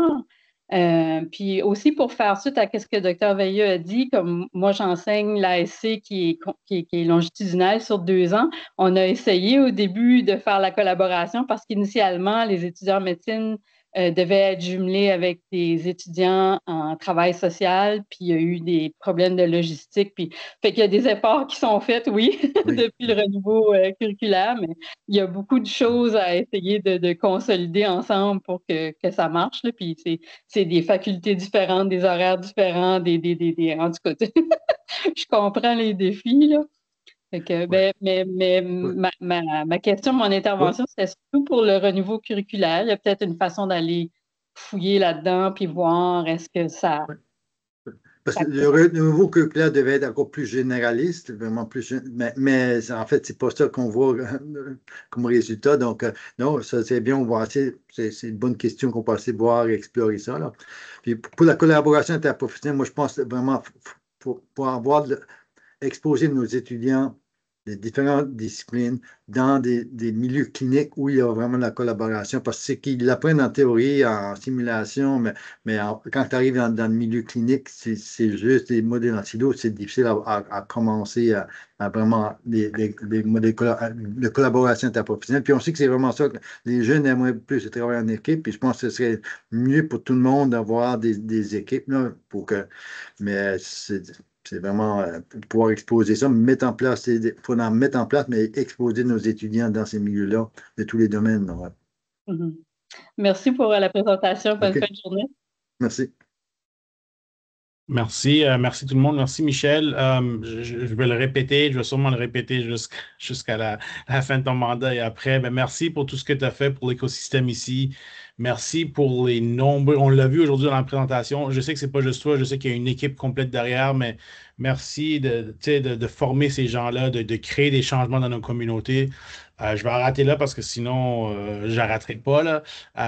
Puis aussi pour faire suite à ce que le Dr Veilleux a dit, comme moi j'enseigne l'ASC qui est longitudinale sur 2 ans, on a essayé au début de faire la collaboration parce qu'initialement, les étudiants en médecine devaient être jumelés avec des étudiants en travail social, puis il y a eu des problèmes de logistique, puis fait qu'il y a des efforts qui sont faits, oui, depuis le renouveau curriculaire, mais il y a beaucoup de choses à essayer de consolider ensemble pour que ça marche, là, puis c'est des facultés différentes, des horaires différents, en tout cas, je comprends les défis, là. Fait que, mais ma question, mon intervention, c'était surtout pour le renouveau curriculaire. Il y a peut-être une façon d'aller fouiller là-dedans puis voir est-ce que ça. Parce que le renouveau curriculaire devait être encore plus généraliste, vraiment plus. Mais en fait, c'est pas ça qu'on voit comme résultat. Donc, non, ça c'est bien, on va essayer. C'est une bonne question qu'on peut essayer de voir et explorer ça. Là. Puis pour la collaboration interprofessionnelle, moi, je pense vraiment pour avoir exposer nos étudiants de différentes disciplines dans des milieux cliniques où il y a vraiment de la collaboration, parce que c'est qu'ils l'apprennent en théorie, en simulation, mais quand tu arrives dans le milieu clinique, c'est juste des modèles en silo, c'est difficile à commencer à vraiment des modèles de collaboration interprofessionnelle. Puis on sait que c'est vraiment ça que les jeunes aimeraient plus travailler en équipe, puis je pense que ce serait mieux pour tout le monde d'avoir des équipes, là, mais c'est vraiment pour pouvoir exposer ça, mettre en place, il faut en mettre en place, mais exposer nos étudiants dans ces milieux-là, de tous les domaines. Merci pour la présentation. Bonne fin de journée. Merci. Merci, merci tout le monde. Merci Michel. Je vais le répéter, je vais sûrement le répéter jusqu'à la fin de ton mandat et après. Mais merci pour tout ce que tu as fait pour l'écosystème ici. Merci pour les nombreux. On l'a vu aujourd'hui dans la présentation. Je sais que c'est pas juste toi, je sais qu'il y a une équipe complète derrière, mais merci de former ces gens-là, de créer des changements dans nos communautés. Je vais arrêter là parce que sinon, je n'arrêterai pas. Là.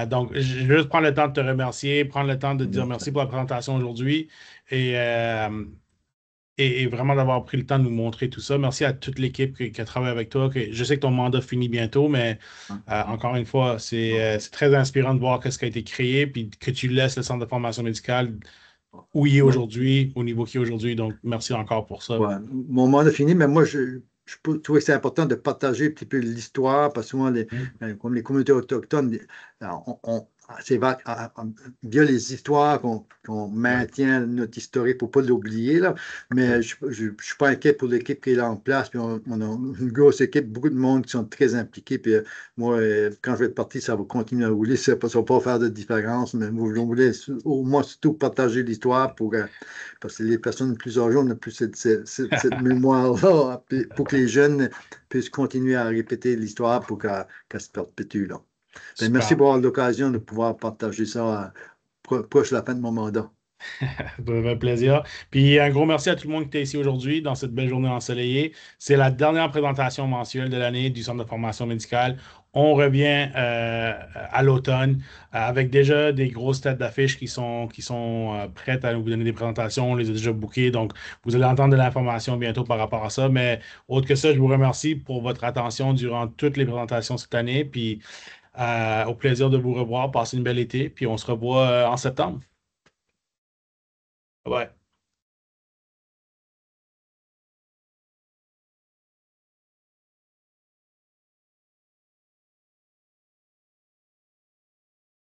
Donc, je vais juste prendre le temps de te remercier, prendre le temps de te dire merci pour la présentation aujourd'hui et vraiment d'avoir pris le temps de nous montrer tout ça. Merci à toute l'équipe qui a travaillé avec toi. Je sais que ton mandat finit bientôt, mais encore une fois, c'est très inspirant de voir ce qui a été créé puis que tu laisses le centre de formation médicale où il est aujourd'hui, au niveau qu'il est aujourd'hui. Donc, merci encore pour ça. Ouais. Mon mandat finit, mais moi, je trouvais que c'est important de partager un petit peu l'histoire, parce que souvent, comme les communautés autochtones, c'est via les histoires qu'on maintient notre historique pour ne pas l'oublier. Mais je ne suis pas inquiet pour l'équipe qui est là en place. Puis on a une grosse équipe, beaucoup de monde qui sont très impliqués. Puis moi, quand je vais être parti, ça va continuer à rouler. Ça ne va pas faire de différence. Mais moi, je voulais au moins surtout partager l'histoire parce que les personnes plus âgées, on n'a plus cette mémoire-là, pour que les jeunes puissent continuer à répéter l'histoire pour qu'elle se perpétue. Là. Merci pour avoir l'occasion de pouvoir partager ça proche de la fin de mon mandat. Ça fait un plaisir. Puis un gros merci à tout le monde qui était ici aujourd'hui dans cette belle journée ensoleillée. C'est la dernière présentation mensuelle de l'année du Centre de formation médicale. On revient à l'automne avec déjà des grosses têtes d'affiches qui sont prêtes à vous donner des présentations. On les a déjà bookées, donc vous allez entendre de l'information bientôt par rapport à ça. Mais autre que ça, je vous remercie pour votre attention durant toutes les présentations cette année. Puis au plaisir de vous revoir. Passez une belle été. Puis on se revoit en septembre. Ouais.